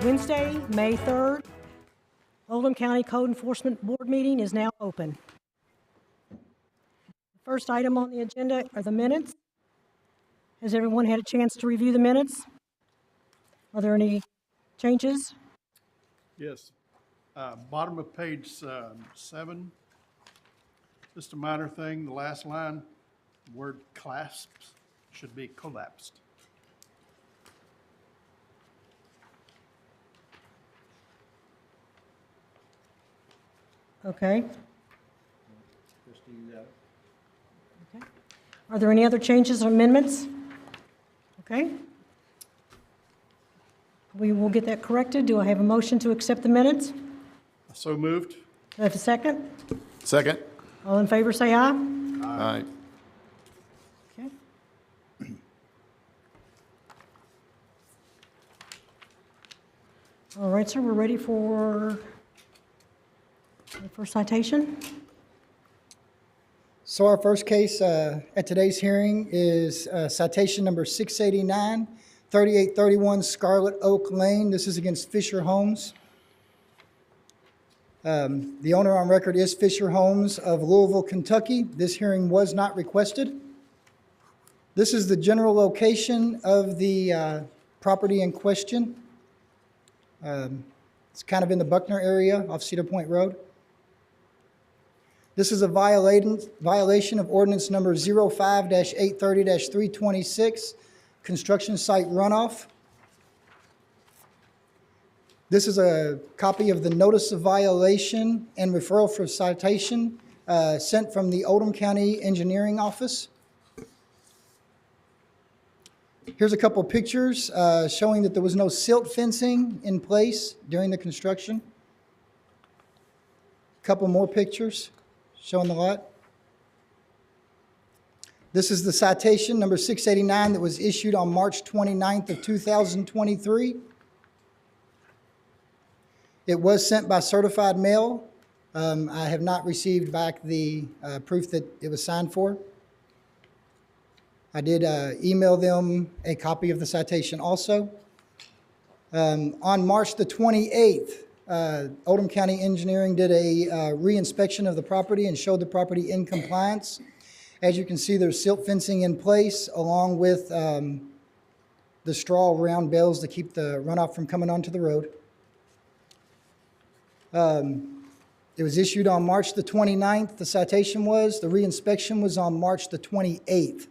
Wednesday, May 3rd, Oldham County Code Enforcement Board meeting is now open. The first item on the agenda are the minutes. Has everyone had a chance to review the minutes? Are there any changes? Yes. Bottom of page 7, just a minor thing, the last line, the word clasps should be collapsed. Okay. Okay. Are there any other changes or amendments? Okay. We will get that corrected. Do I have a motion to accept the minutes? So moved. Do I have a second? Second. All in favor, say aye. Aye. Okay. All right, sir, we're ready for the first citation. So our first case at today's hearing is citation number 689, 3831 Scarlet Oak Lane. This is against Fisher Homes. The owner on record is Fisher Homes of Louisville, Kentucky. This hearing was not requested. This is the general location of the property in question. It's kind of in the Buckner area off Cedar Point Road. This is a violation of ordinance number 05-830-326, construction site runoff. This is a copy of the notice of violation and referral for citation sent from the Oldham County Engineering Office. Here's a couple pictures showing that there was no silt fencing in place during the construction. A couple more pictures showing the lot. This is the citation number 689 that was issued on March 29th of 2023. It was sent by certified mail. I have not received back the proof that it was signed for. I did email them a copy of the citation also. On March the 28th, Oldham County Engineering did a re-inspection of the property and showed the property in compliance. As you can see, there's silt fencing in place along with the straw round bales to keep the runoff from coming onto the road. It was issued on March the 29th, the citation was. The re-inspection was on March the 28th.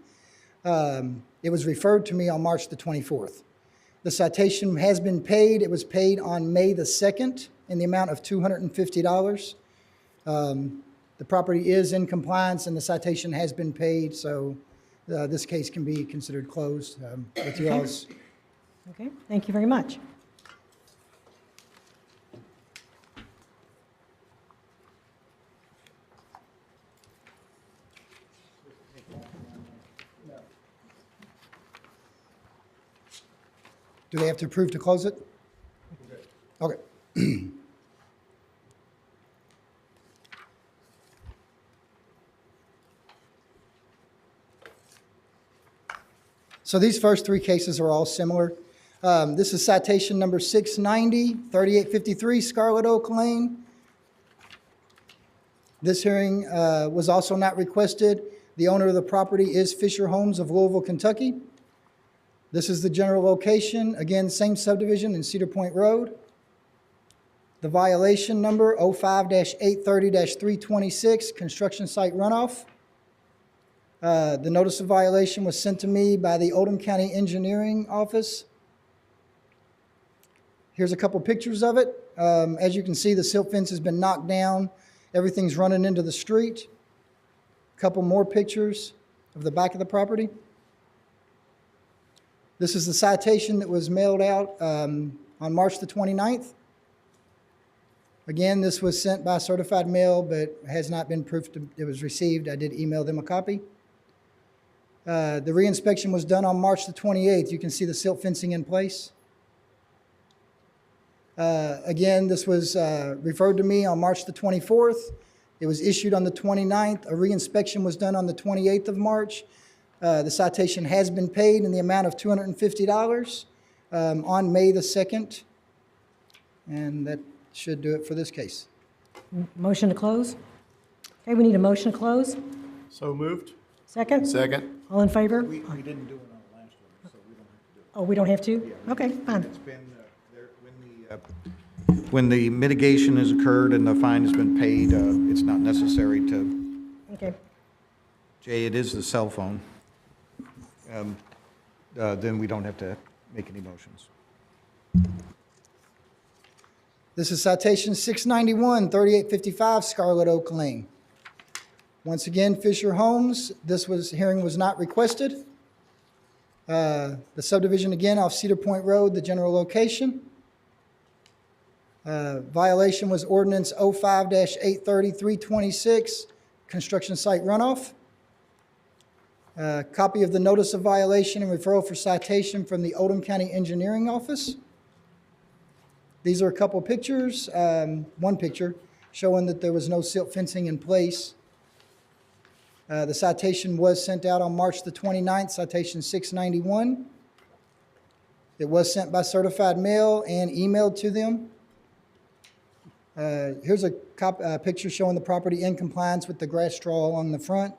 It was referred to me on March the 24th. The citation has been paid. It was paid on May the 2nd in the amount of $250. The property is in compliance and the citation has been paid, so this case can be considered closed with you all's. Okay, thank you very much. Do they have to approve to close it? Okay. So these first three cases are all similar. This is citation number 690, 3853 Scarlet Oak Lane. This hearing was also not requested. The owner of the property is Fisher Homes of Louisville, Kentucky. This is the general location. Again, same subdivision in Cedar Point Road. The violation number 05-830-326, construction site runoff. The notice of violation was sent to me by the Oldham County Engineering Office. Here's a couple pictures of it. As you can see, the silt fence has been knocked down. Everything's running into the street. A couple more pictures of the back of the property. This is the citation that was mailed out on March the 29th. Again, this was sent by certified mail, but has not been proofed it was received. I did email them a copy. The re-inspection was done on March the 28th. You can see the silt fencing in place. Again, this was referred to me on March the 24th. It was issued on the 29th. A re-inspection was done on the 28th of March. The citation has been paid in the amount of $250. on May the 2nd. And that should do it for this case. Motion to close? Okay, we need a motion to close. So moved? Second? Second. All in favor? We didn't do it on the last one, so we don't have to do it. Oh, we don't have to? Okay, fine. It's been, when the mitigation has occurred and the fine has been paid, it's not necessary to, Okay. Jay, it is the cell phone. Then we don't have to make any motions. This is citation 691, 3855 Scarlet Oak Lane. Once again, Fisher Homes, hearing was not requested. The subdivision again off Cedar Point Road, the general location. Violation was ordinance 05-830-326, construction site runoff. Copy of the notice of violation and referral for citation from the Oldham County Engineering Office. These are a couple pictures, one picture showing that there was no silt fencing in place. The citation was sent out on March the 29th, citation 691. It was sent by certified mail and emailed to them. Here's a picture showing the property in compliance with the grass straw along the front.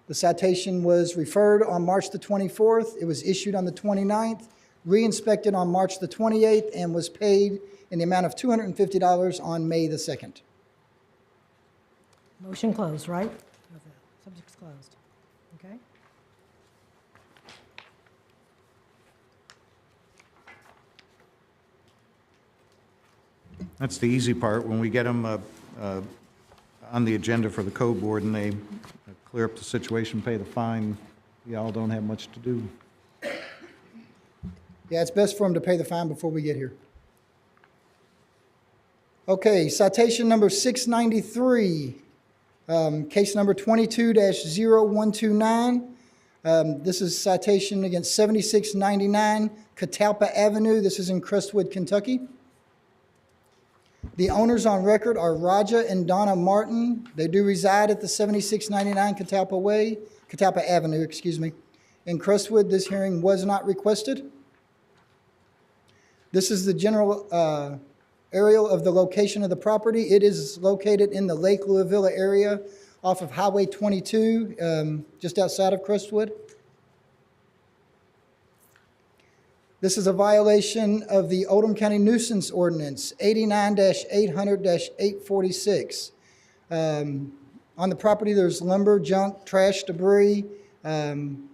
The citation was referred on March the 24th. It was issued on the 29th, re-inspected on March the 28th, and was paid in the amount of $250 on May the 2nd. Motion closed, right? Subject's closed. Okay. That's the easy part. When we get them on the agenda for the code board and they clear up the situation, pay the fine, y'all don't have much to do. Yeah, it's best for them to pay the fine before we get here. Okay, citation number 693, case number 22-0129. This is citation against 7699 Catalpa Avenue. This is in Crestwood, Kentucky. The owners on record are Raja and Donna Martin. They do reside at the 7699 Catalpa Avenue, in Crestwood. This hearing was not requested. This is the general aerial of the location of the property. It is located in the Lake Louisville area off of Highway 22, just outside of Crestwood. This is a violation of the Oldham County Nuisance Ordinance 89-800-846. On the property, there's lumber, junk, trash, debris, and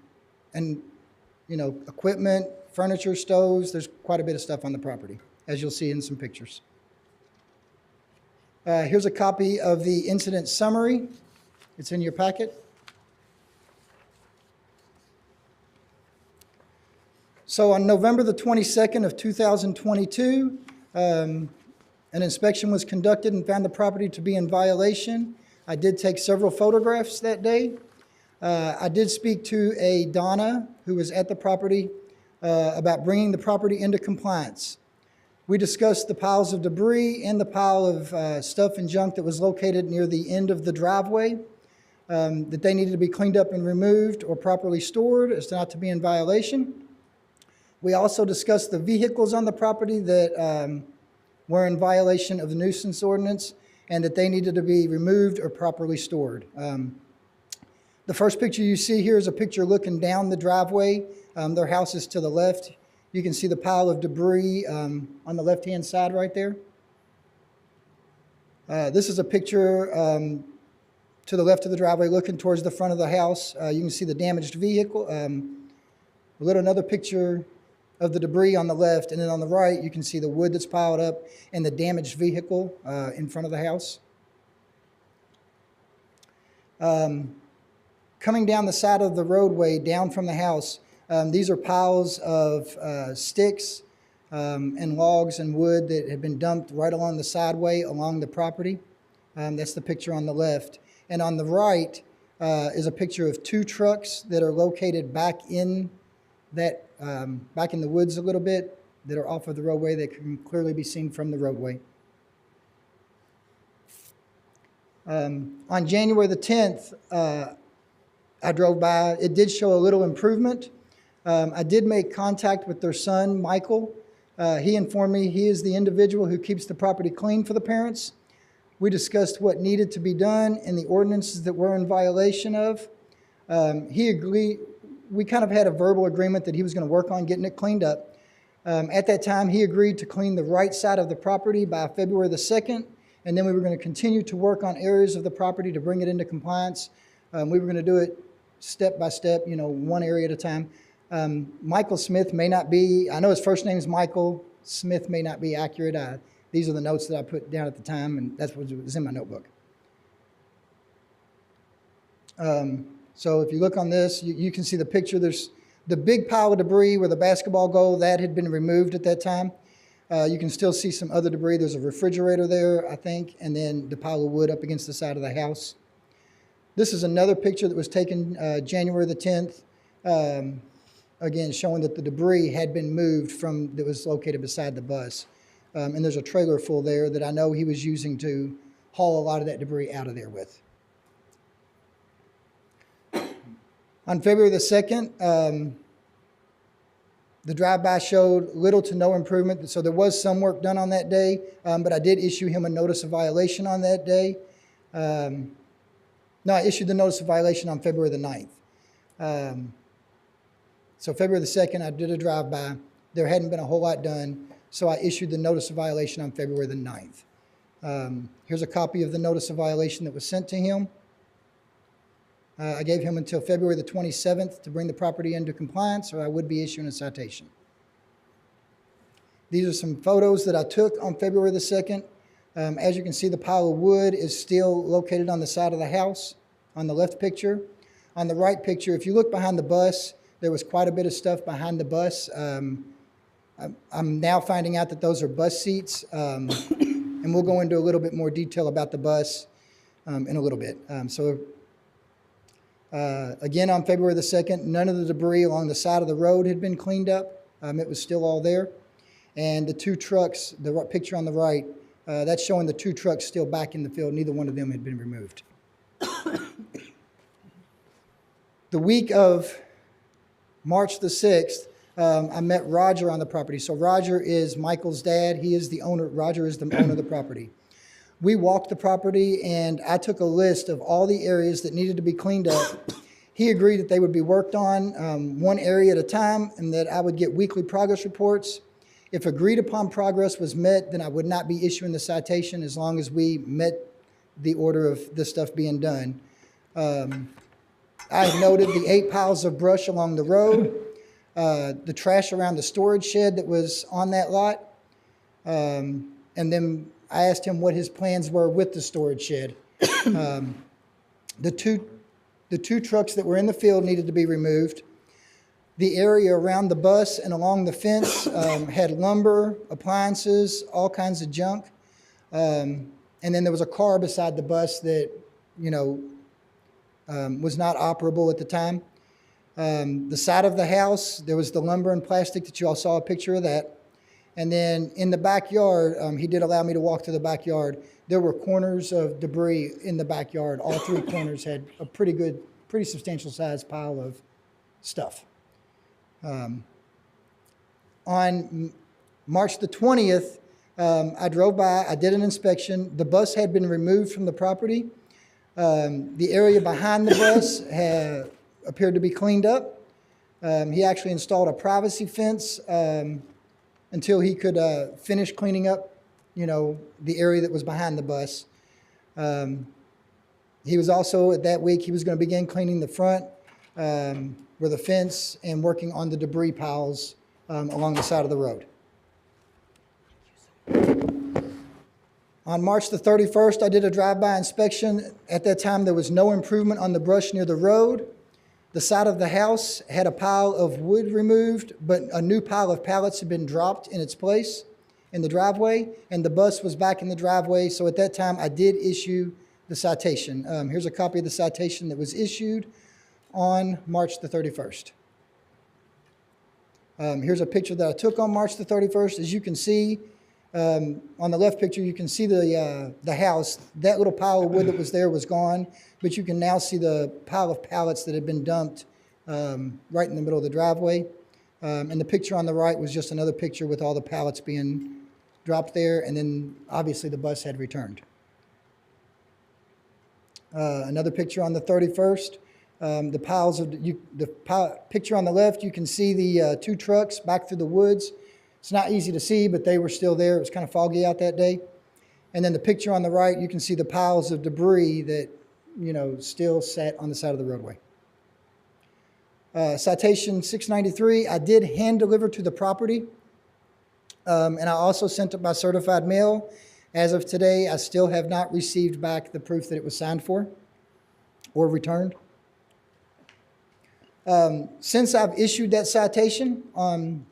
equipment, furniture, stoves. There's quite a bit of stuff on the property, as you'll see in some pictures. Here's a copy of the incident summary. It's in your packet. So on November the 22nd of 2022, an inspection was conducted and found the property to be in violation. I did take several photographs that day. I did speak to a Donna who was at the property about bringing the property into compliance. We discussed the piles of debris and the pile of stuff and junk that was located near the end of the driveway, that they needed to be cleaned up and removed or properly stored as not to be in violation. We also discussed the vehicles on the property that were in violation of the nuisance ordinance and that they needed to be removed or properly stored. The first picture you see here is a picture looking down the driveway. Their house is to the left. You can see the pile of debris on the left-hand side right there. This is a picture to the left of the driveway looking towards the front of the house. You can see the damaged vehicle. Another picture of the debris on the left, and then on the right you can see the wood that's piled up and the damaged vehicle in front of the house. Coming down the side of the roadway, down from the house, these are piles of sticks and logs and wood that had been dumped right along the sideway along the property. That's the picture on the left. And on the right is a picture of two trucks that are located back in the woods a little bit, that are off of the roadway that can clearly be seen from the roadway. On January the 10th, I drove by. It did show a little improvement. I did make contact with their son, Michael. He informed me he is the individual who keeps the property clean for the parents. We discussed what needed to be done and the ordinances that we're in violation of. He agreed. We kind of had a verbal agreement that he was going to work on getting it cleaned up. At that time, he agreed to clean the right side of the property by February the 2nd, and then we were going to continue to work on areas of the property to bring it into compliance. We were going to do it step by step, one area at a time. Michael Smith may not be, I know his first name is Michael, Smith may not be accurate. These are the notes that I put down at the time, and that's what was in my notebook. So if you look on this, you can see the picture. There's the big pile of debris where the basketball goal, that had been removed at that time. You can still see some other debris. There's a refrigerator there, I think, and then the pile of wood up against the side of the house. This is another picture that was taken January the 10th, again, showing that the debris had been moved from that was located beside the bus. And there's a trailer full there that I know he was using to haul a lot of that debris out of there with. On February the 2nd, the drive-by showed little to no improvement, so there was some work done on that day, but I did issue him a notice of violation on that day. No, I issued the notice of violation on February the 9th. So February the 2nd, I did a drive-by. There hadn't been a whole lot done, so I issued the notice of violation on February the 9th. Here's a copy of the notice of violation that was sent to him. I gave him until February the 27th to bring the property into compliance, or I would be issuing a citation. These are some photos that I took on February the 2nd. As you can see, the pile of wood is still located on the side of the house on the left picture. On the right picture, if you look behind the bus, there was quite a bit of stuff behind the bus. I'm now finding out that those are bus seats, and we'll go into a little bit more detail about the bus in a little bit. Again, on February the 2nd, none of the debris along the side of the road had been cleaned up. It was still all there. And the two trucks, the picture on the right, that's showing the two trucks still back in the field. Neither one of them had been removed. The week of March the 6th, I met Roger on the property. So Roger is Michael's dad. He is the owner. Roger is the owner of the property. We walked the property, and I took a list of all the areas that needed to be cleaned up. He agreed that they would be worked on one area at a time, and that I would get weekly progress reports. If agreed upon progress was met, then I would not be issuing the citation as long as we met the order of this stuff being done. I had noted the 8 piles of brush along the road, the trash around the storage shed that was on that lot, and then I asked him what his plans were with the storage shed. The two trucks that were in the field needed to be removed. The area around the bus and along the fence had lumber, appliances, all kinds of junk. And then there was a car beside the bus that, was not operable at the time. The side of the house, there was the lumber and plastic that you all saw a picture of that. And then in the backyard, he did allow me to walk to the backyard. There were corners of debris in the backyard. All 3 corners had a pretty substantial sized pile of stuff. On March the 20th, I drove by, I did an inspection. The bus had been removed from the property. The area behind the bus appeared to be cleaned up. He actually installed a privacy fence until he could finish cleaning up, the area that was behind the bus. He was also, that week, he was going to begin cleaning the front where the fence and working on the debris piles along the side of the road. On March the 31st, I did a drive-by inspection. At that time, there was no improvement on the brush near the road. The side of the house had a pile of wood removed, but a new pile of pallets had been dropped in its place in the driveway, and the bus was back in the driveway. So at that time, I did issue the citation. Here's a copy of the citation that was issued on March the 31st. Here's a picture that I took on March the 31st. As you can see, on the left picture, you can see the house. That little pile of wood that was there was gone, but you can now see the pile of pallets that had been dumped right in the middle of the driveway. And the picture on the right was just another picture with all the pallets being dropped there, and then obviously the bus had returned. Another picture on the 31st. The piles of picture on the left, you can see the 2 trucks back through the woods. It's not easy to see, but they were still there. It was kind of foggy out that day. And then the picture on the right, you can see the piles of debris that, still sat on the side of the roadway. Citation 693, I did hand deliver to the property, and I also sent it by certified mail. As of today, I still have not received back the proof that it was signed for or returned. Since I've issued that citation, on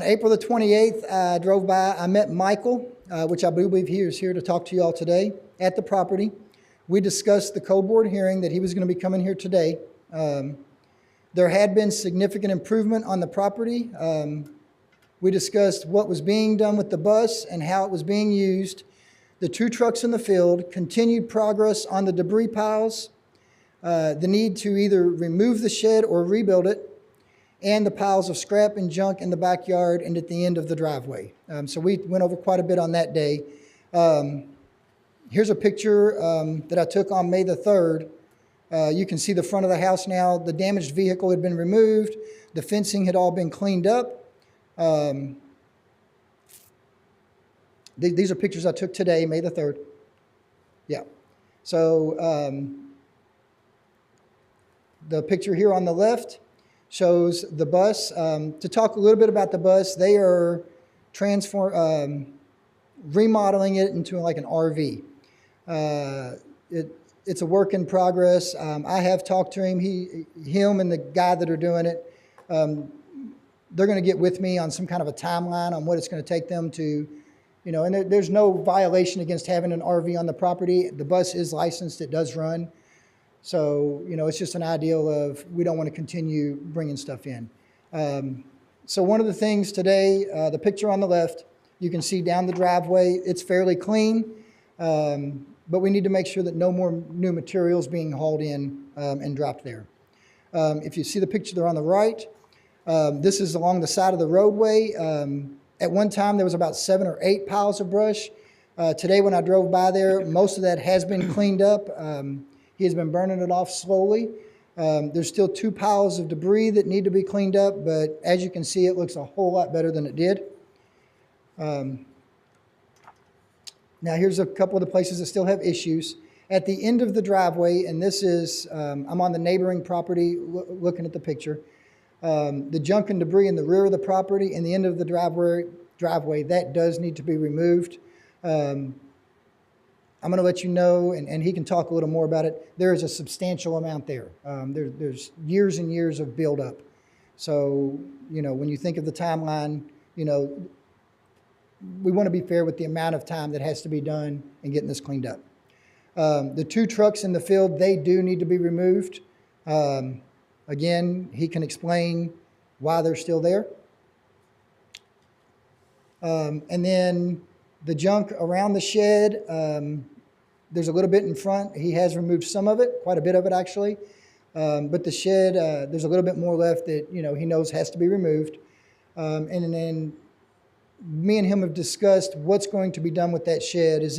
April the 28th, I drove by, I met Michael, which I believe he is here to talk to you all today, at the property. We discussed the co-board hearing that he was going to be coming here today. There had been significant improvement on the property. We discussed what was being done with the bus and how it was being used, the 2 trucks in the field, continued progress on the debris piles, the need to either remove the shed or rebuild it, and the piles of scrap and junk in the backyard and at the end of the driveway. So we went over quite a bit on that day. Here's a picture that I took on May the 3rd. You can see the front of the house now. The damaged vehicle had been removed. The fencing had all been cleaned up. These are pictures I took today, May the 3rd. Yeah. So the picture here on the left shows the bus. To talk a little bit about the bus, they are remodeling it into like an RV. It's a work in progress. I have talked to him. Him and the guy that are doing it, they're going to get with me on some kind of a timeline on what it's going to take them to, and there's no violation against having an RV on the property. The bus is licensed. It does run. So, it's just an ideal of we don't want to continue bringing stuff in. So one of the things today, the picture on the left, you can see down the driveway, it's fairly clean, but we need to make sure that no more new materials being hauled in and dropped there. If you see the picture there on the right, this is along the side of the roadway. At one time, there was about 7 or 8 piles of brush. Today, when I drove by there, most of that has been cleaned up. He has been burning it off slowly. There's still 2 piles of debris that need to be cleaned up, but as you can see, it looks a whole lot better than it did. Now, here's a couple of the places that still have issues. At the end of the driveway, and this is, I'm on the neighboring property looking at the picture. The junk and debris in the rear of the property and the end of the driveway, that does need to be removed. I'm going to let you know, and he can talk a little more about it. There is a substantial amount there. There's years and years of buildup. So, when you think of the timeline, we want to be fair with the amount of time that has to be done in getting this cleaned up. The 2 trucks in the field, they do need to be removed. Again, he can explain why they're still there. And then the junk around the shed, there's a little bit in front. He has removed some of it, quite a bit of it actually. But the shed, there's a little bit more left that he knows has to be removed. And then me and him have discussed what's going to be done with that shed. Is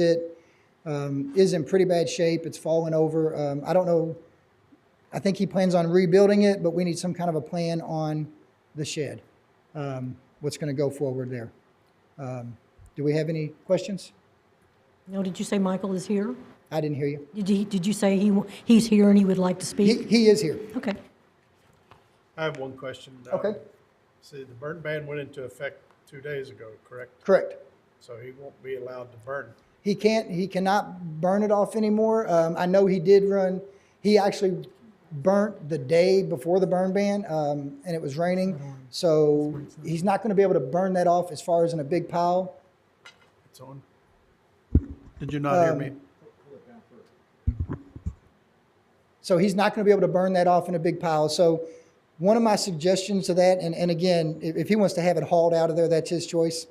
in pretty bad shape. It's fallen over. I don't know. I think he plans on rebuilding it, but we need some kind of a plan on the shed. What's going to go forward there? Do we have any questions? No, did you say Michael is here? I didn't hear you. Did you say he's here and he would like to speak? He is here. Okay. I have one question. Okay. See, the burn ban went into effect 2 days ago, correct? Correct. So he won't be allowed to burn. He cannot burn it off anymore. I know he actually burnt the day before the burn ban, and it was raining. So he's not going to be able to burn that off as far as in a big pile. It's on. Did you not hear me? So he's not going to be able to burn that off in a big pile. So one of my suggestions to that, and again, if he wants to have it hauled out of there, that's his choice.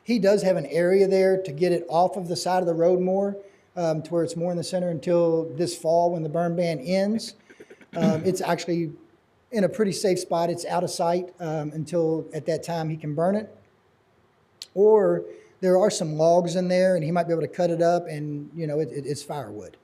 He does have an area there to get it off of the side of the road more. to where it's more in the center until this fall when the burn ban ends. It's actually in a pretty safe spot. It's out of sight until at that time he can burn it. Or there are some logs in there, and he might be able to cut it up, and it's firewood.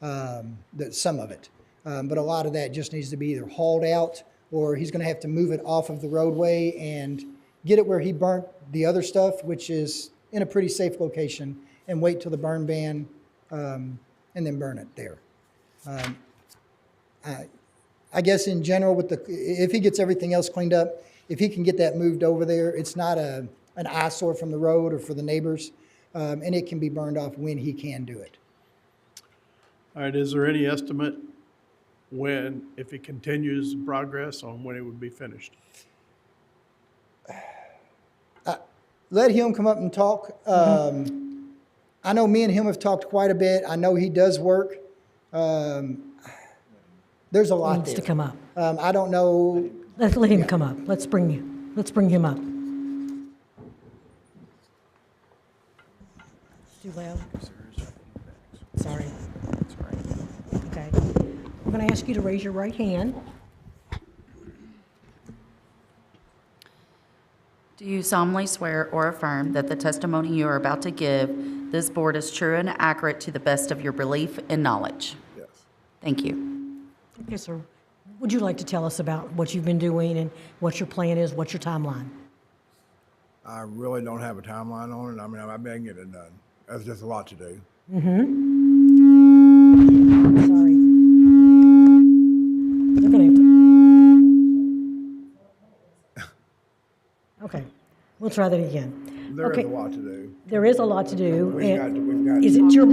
Some of it, but a lot of that just needs to be either hauled out, or he's going to have to move it off of the roadway and get it where he burnt the other stuff, which is in a pretty safe location, and wait till the burn ban, and then burn it there. I guess in general, if he gets everything else cleaned up, if he can get that moved over there, it's not an eyesore from the road or for the neighbors, and it can be burned off when he can do it. All right, is there any estimate if it continues progress, on when it would be finished? Let him come up and talk. I know me and him have talked quite a bit. I know he does work. There's a lot Needs there. to come up. I don't know. Let him come up. Let's bring him up. It's too loud. Sorry. Okay. We're going to ask you to raise your right hand. Do you solemnly swear or affirm that the testimony you are about to give this board is true and accurate to the best of your belief and knowledge? Yes. Thank you. Yes, sir. Would you like to tell us about what you've been doing and what your plan is? What's your timeline? I really don't have a timeline on it. I mean, I've been getting it done. That's just a lot to do. Sorry. They're going to have to. Okay. We'll try that again. There is Okay. a lot to do. There is a lot to do. We've got Is it your...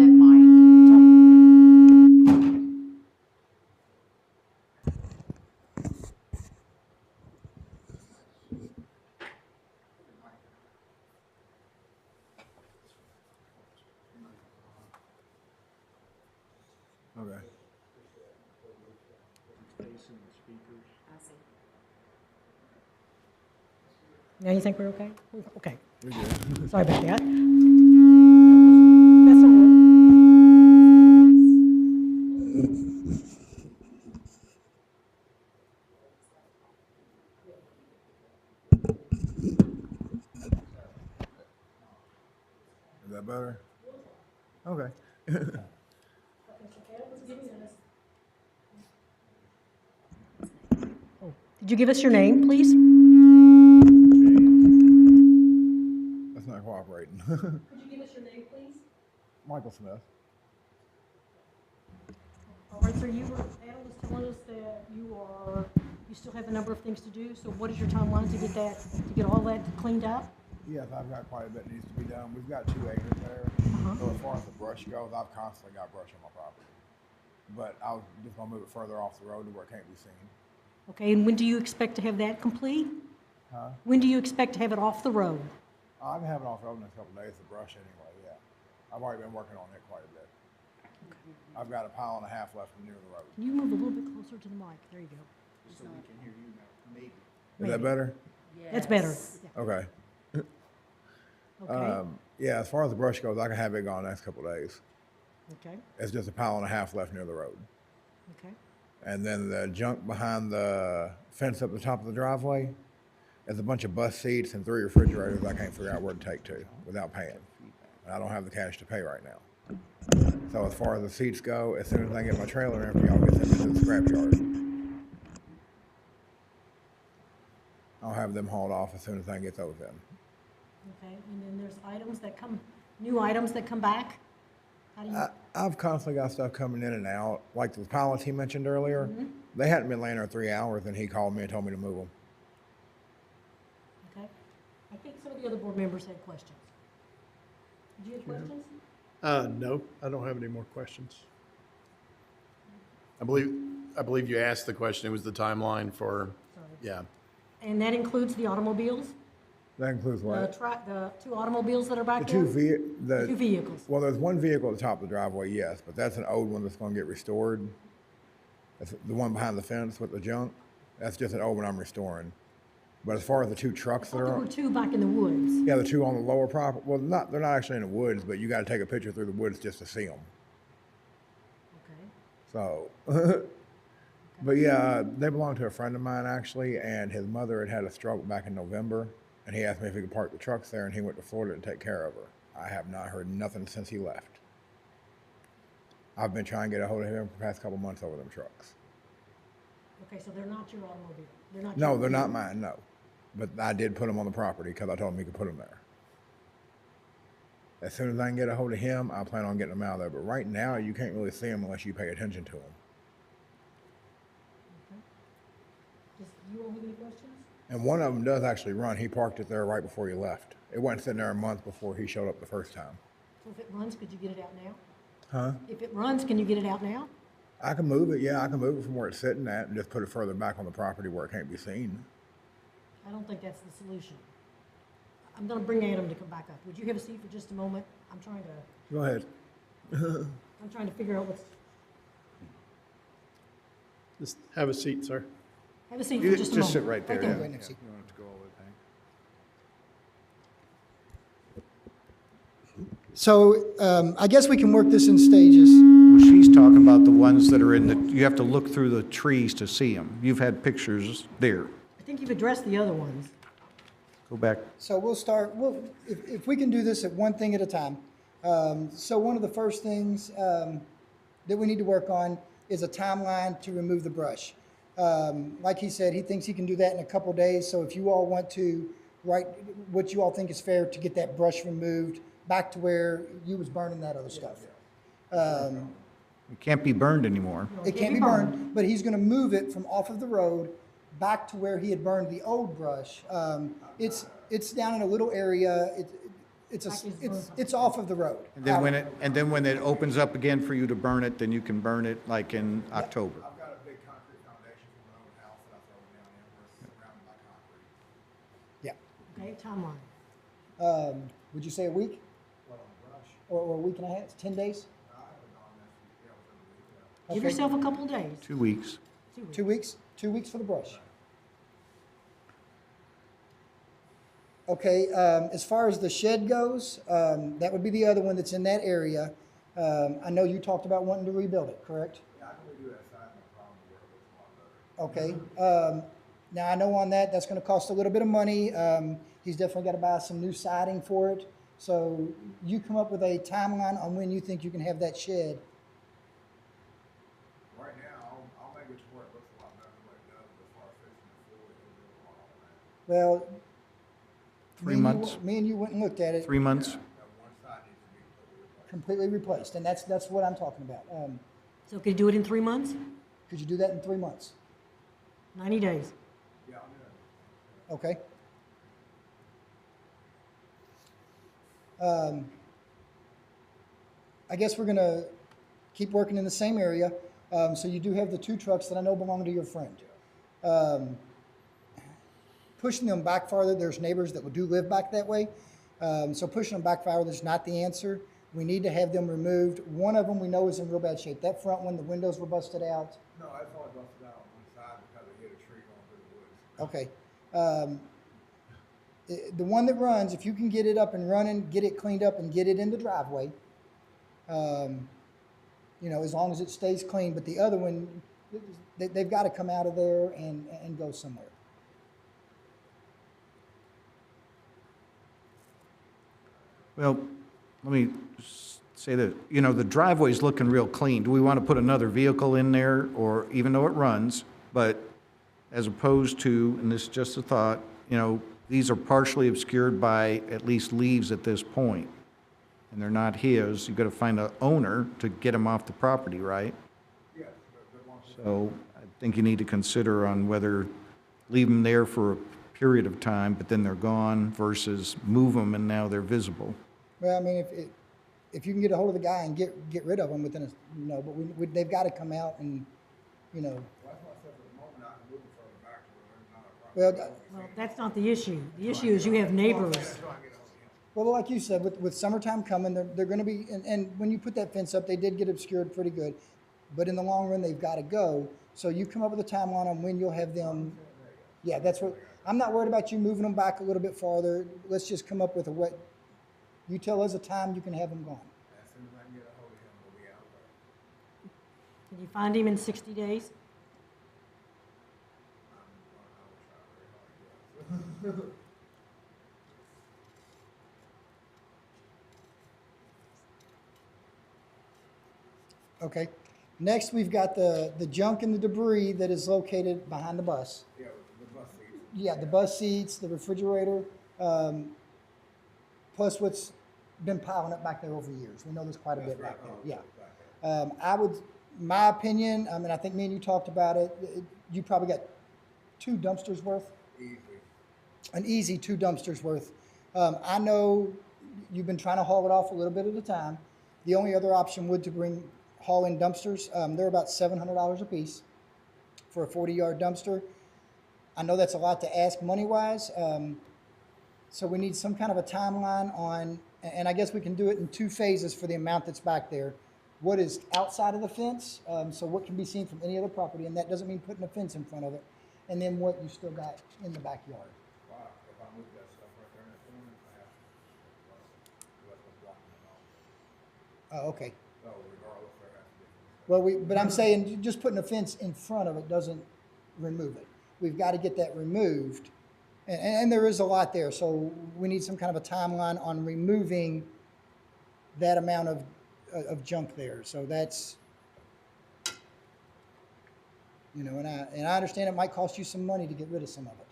Okay. Now you think we're okay? Okay. You're good. Sorry about that. That's all right. Is that better? Okay. Did you give us your name, please? That's not cooperating. Could you give us your name, please? Michael Smith. All right, sir, Adam was telling us that you still have a number of things to do, so what is your timeline to get all that cleaned up? Yes, I've got quite a bit needs to be done. We've got 2 acres there. So as far as the brush goes, I've constantly got brush on my property. But I was just gonna move it further off the road to where it can't be seen. Okay, and when do you expect to have that complete? Huh? When do you expect to have it off the road? I'm having it off the road in a couple of days, the brush anyway, yeah. I've already been working on it quite a bit. I've got a pile and a half left near the road. Can you move a little bit closer to the mic? There you go. Is that better? That's better. Okay. Okay, Yeah, as far as the brush goes, I can have it gone the next couple of days. okay, It's just a pile and a half left near the road. okay. And then the junk behind the fence up the top of the driveway is a bunch of bus seats and 3 refrigerators I can't figure out where to take to without paying. And I don't have the cash to pay right now. So as far as the seats go, as soon as I get my trailer empty, I'll get them into the scrapyard. I'll have them hauled off as soon as I can get those in. Okay, and then there's new items that come back? How do you, I've constantly got stuff coming in and out, like the pallets he mentioned earlier. They hadn't been laying there 3 hours, and he called me and told me to move them. okay? I think some of the other board members had questions. Did you have questions? No, I don't have any more questions. I believe you asked the question, it was the timeline for, yeah. And that includes the automobiles? That includes what? The 2 automobiles that are back The there? the 2 vehicles. Well, there's one vehicle at the top of the driveway, yes, but that's an old one that's going to get restored. That's the one behind the fence with the junk. That's just an old one I'm restoring. But as far as the 2 trucks that There are, were 2 back in the woods. yeah, the 2 on the lower property. Well, they're not actually in the woods, but you got to take a picture through the woods just to see them. So, but yeah, they belong to a friend of mine actually, and his mother had had a stroke back in November, and he asked me if he could park the trucks there, and he went to Florida to take care of her. I have not heard nothing since he left. I've been trying to get a hold of him for the past couple months over them trucks. Okay, so they're not your automobile? They're not No, your they're not vehicle. mine, no. But I did put them on the property because I told him he could put them there. As soon as I can get a hold of him, I plan on getting them out of there. But right now, you can't really see them unless you pay attention to them. Does you all have any questions? And one of them does actually run. He parked it there right before he left. It wasn't sitting there a month before he showed up the first time. So if it runs, could you get it out now? Huh? If it runs, can you get it out now? I can move it, yeah, I can move it from where it's sitting at and just put it further back on the property where it can't be seen. I don't think that's the solution. I'm gonna bring Adam to come back up. Would you have a seat for just a moment? I'm trying to, Go ahead. I'm trying to figure out what's, Just have a seat, sir. have a seat for You just a moment. just sit right there. yeah. Right next to you. You want it to go all the way back? So I guess we can work this in stages. Well, she's talking about the ones that are in the, you have to look through the trees to see them. You've had pictures there. I think you've addressed the other ones. Go back. So we'll start, if we can do this at one thing at a time. So one of the first things that we need to work on is a timeline to remove the brush. Like he said, he thinks he can do that in a couple days. So if you all want to write what you all think is fair to get that brush removed back to where you was burning that other stuff. It can't be burned anymore. It can't be burned, but he's gonna move it from off of the road back to where he had burned the old brush. It's down in a little area, it's off of the road. And then when it opens up again for you to burn it, then you can burn it like in October. I've got a big concrete foundation from my own house that I throw down in where it's surrounded by concrete. Yeah. Okay, timeline. Would you say a week? Or a week and a half, 10 days? Give Okay. yourself a couple of days. 2 weeks. 2 weeks? 2 weeks for the brush. Okay, as far as the shed goes, that would be the other one that's in that area. I know you talked about wanting to rebuild it, correct? Yeah, I can redo that side, no problem, where it looks a lot better. Okay. Now, I know on that, that's gonna cost a little bit of money. He's definitely gotta buy some new siding for it. So you come up with a timeline on when you think you can have that shed. Right now, I'll make it to where it looks a lot better than what it does, but as far as fixing the floor, it'll do a lot on that. Well. 3 me and you- months. Me and you went and looked at it. 3 months. That one side needs to be completely replaced. Completely replaced, and that's what I'm talking about. So could you do it in 3 months? Could you do that in 3 months? 90 days? Yeah, I'll do that. Okay. I guess we're gonna keep working in the same area. So you do have the 2 trucks that I know belong to your friend. Pushing them back farther, there's neighbors that do live back that way. So pushing them back farther is not the answer. We need to have them removed. One of them we know is in real bad shape. That front one, the windows were busted out. No, that's all busted out on one side because it hit a tree going through the woods. Okay. The one that runs, if you can get it up and running, get it cleaned up and get it in the driveway, you know, as long as it stays clean. But the other one, they've got to come out of there and go somewhere. Well, let me say that, you know, the driveway's looking real clean. Do we want to put another vehicle in there, or even though it runs, but as opposed to, and this is just a thought, you know, these are partially obscured by at least leaves at this point, and they're not his. You've got to find an owner to get them off the property, right? Yes, So I think you need to consider on whether leave them there for a period of time, but then they're gone, versus move them and now they're visible. Well, I mean, if you can get a hold of the guy and get rid of them within a, you know, but they've got to come out and, you know. Well, that's why I said for the moment, I can move it further back to where there's not a problem. Well, Well, that's not the issue. The issue is you have neighbors. well, like you said, with summertime coming, they're going to be, and when you put that fence up, they did get obscured pretty good. But in the long run, they've got to go. So you come up with a timeline on when you'll have them. Yeah, that's what, I'm not worried about you moving them back a little bit farther. Let's just come up with you tell us a time you can have them gone. As soon as I can get a hold of him, we'll be out Can you find him in 60 days? Okay. Next, we've got the junk and the debris that is located behind the bus. Yeah, the bus seats. Yeah, the bus seats, the refrigerator, plus what's been piling up back there over the years. We know there's quite a bit back there, yeah. My opinion, I mean, I think me and you talked about it, you probably got 2 dumpsters worth? Easy. An easy 2 dumpsters worth. I know you've been trying to haul it off a little bit at a time. The only other option would to haul in dumpsters. They're about $700 a piece for a 40-yard dumpster. I know that's a lot to ask money-wise, so we need some kind of a timeline on, and I guess we can do it in 2 phases for the amount that's back there. What is outside of the fence, so what can be seen from any other property, and that doesn't mean putting a fence in front of it, and then what you still got in the backyard. Wow, if I move that stuff right there in that corner, I have to, that's what's blocking it all. Oh, okay. So regardless, there has to be. Well, but I'm saying just putting a fence in front of it doesn't remove it. We've got to get that removed. And there is a lot there, so we need some kind of a timeline on removing that amount of junk there. So that's, you know, and I understand it might cost you some money to get rid of some of it.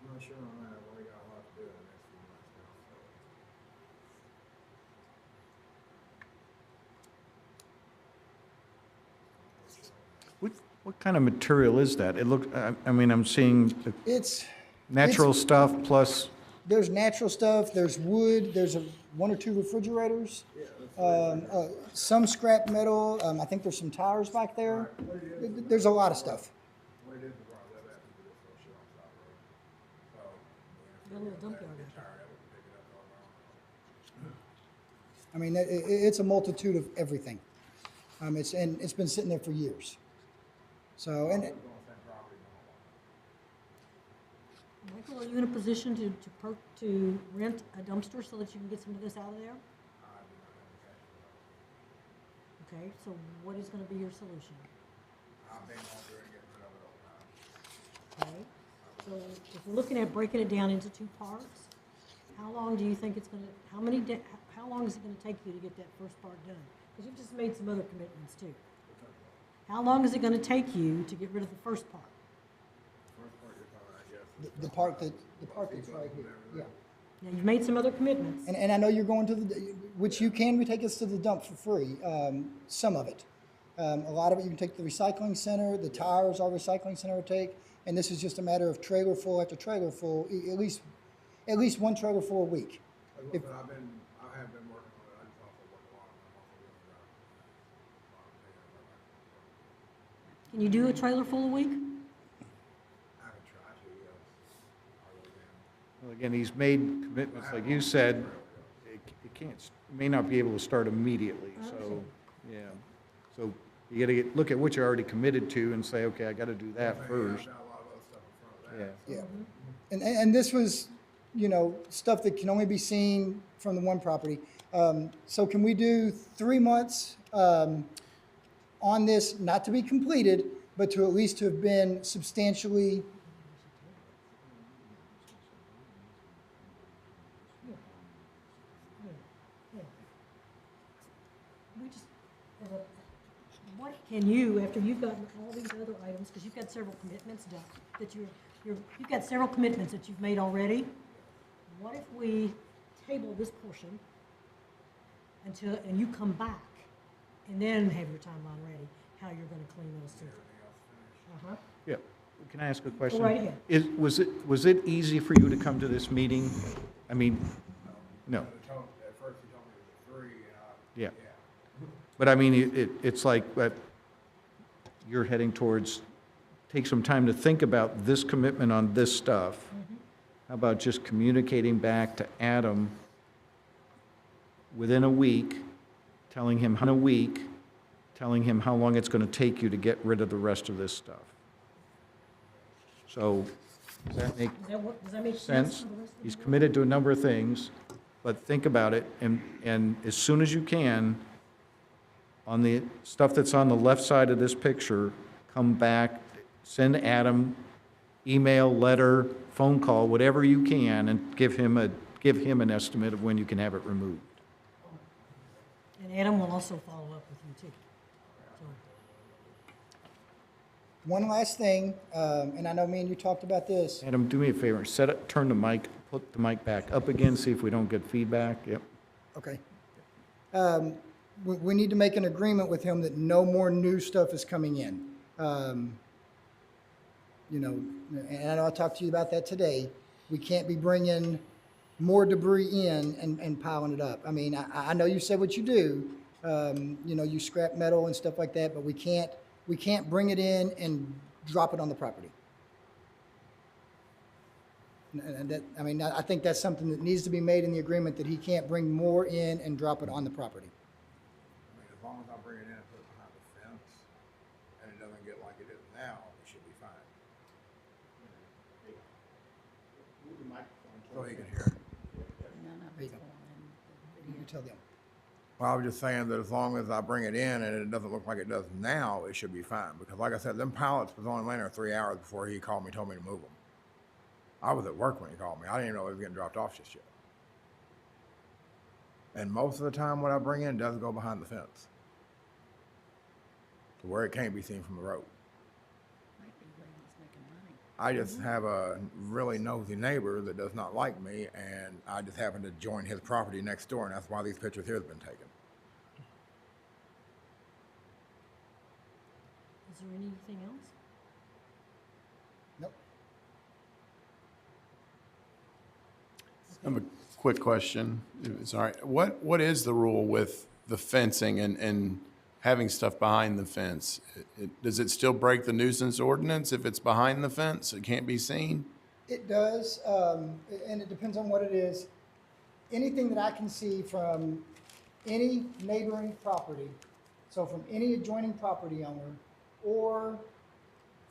I'm not sure on that, I've already got a lot to do in the next few months now, so. What kind of material is that? It look, I mean, I'm seeing the It's, natural stuff plus, there's natural stuff, there's wood, there's 1 or 2 refrigerators, some scrap metal, I think there's some tires back there. There's a lot of stuff. What it is, we're gonna live after this little shit on top of the road. So, Got a little dump yard out there. tired of it, we pick it up all around. I mean, it's a multitude of everything. And it's been sitting there for years. So, and, Michael, are you in a position to rent a dumpster so that you can get some of this out of there? Okay, so what is gonna be your solution? I've been on there and getting rid of it all the time. Okay, so if we're looking at breaking it down into 2 parts, how long do you think it's gonna, how long is it gonna take you to get that first part done? Because you've just made some other commitments too. How long is it gonna take you to get rid of the first part? First part you're talking, I guess. the part that's right here, yeah. Now, you've made some other commitments. And I know you're going to which you can take us to the dump for free, some of it. A lot of it you can take to the recycling center, the tires our recycling center will take, and this is just a matter of trailer full after trailer full, at least 1 trailer full a week. If- But I have been working on it, I just also work a lot, I'm also doing that. Can you do a trailer full a week? I haven't tried to, yes. I really am. well, again, he's made commitments, like you said, it can't, may not be able to start immediately, so, yeah. So you gotta look at what you're already committed to and say, okay, I gotta do that first. I've got a lot of other stuff in front of that. Yeah. Yeah. And this was, you know, stuff that can only be seen from the one property. So can we do 3 months on this, not to be completed, but to at least to have been substantially? We just, what can you, after you've gotten all these other items, because you've got several commitments done, that you've got several commitments that you've made already, what if we table this portion and you come back, and then have your timeline ready, how you're gonna clean those two? Uh-huh. Yeah. Can I ask a question? right ahead. Was it easy for you to come to this meeting? I mean, no. At first he told me it was 3, and Yeah. But I mean, it's like, but you're heading towards, take some time to think about this commitment on this stuff. How about just communicating back to Adam within a week, telling him how long it's going to take you to get rid of the rest of this stuff? So, does that make Does that make sense sense? for the rest of the He's board? committed to a number of things. but think about it, and as soon as you can, on the stuff that's on the left side of this picture, come back, send Adam email, letter, phone call, whatever you can, and give him an estimate of when you can have it removed. And Adam will also follow up with you too. So, One last thing, and I know me and you talked about this. Adam, do me a favor, turn the mic, put the mic back up again, see if we don't get feedback. Yep. Okay. We need to make an agreement with him that no more new stuff is coming in. You know, and I know I talked to you about that today. We can't be bringing more debris in and piling it up. I mean, I know you said what you do. You know, you scrap metal and stuff like that, but we can't bring it in and drop it on the property. And that, I mean, I think that's something that needs to be made in the agreement, that he can't bring more in and drop it on the property. I mean, as long as I bring it in and put it behind the fence, and it doesn't get like it is now, it should be fine. So you can hear. There you go. You tell them. Well, I was just saying that as long as I bring it in and it doesn't look like it does now, it should be fine. Because like I said, them pallets was only laying there 3 hours before he called me, told me to move them. I was at work when he called me. I didn't even know they was getting dropped off just yet. And most of the time what I bring in does go behind the fence, to where it can't be seen from the road. I just have a really nosy neighbor that does not like me, and I just happen to join his property next door, and that's why these pictures here have been taken. is there anything else? Nope. I have a quick question, if it's all right. What is the rule with the fencing and having stuff behind the fence? Does it still break the nuisance ordinance if it's behind the fence? It can't be seen? It does, and it depends on what it is. Anything that I can see from any neighboring property, so from any adjoining property owner, or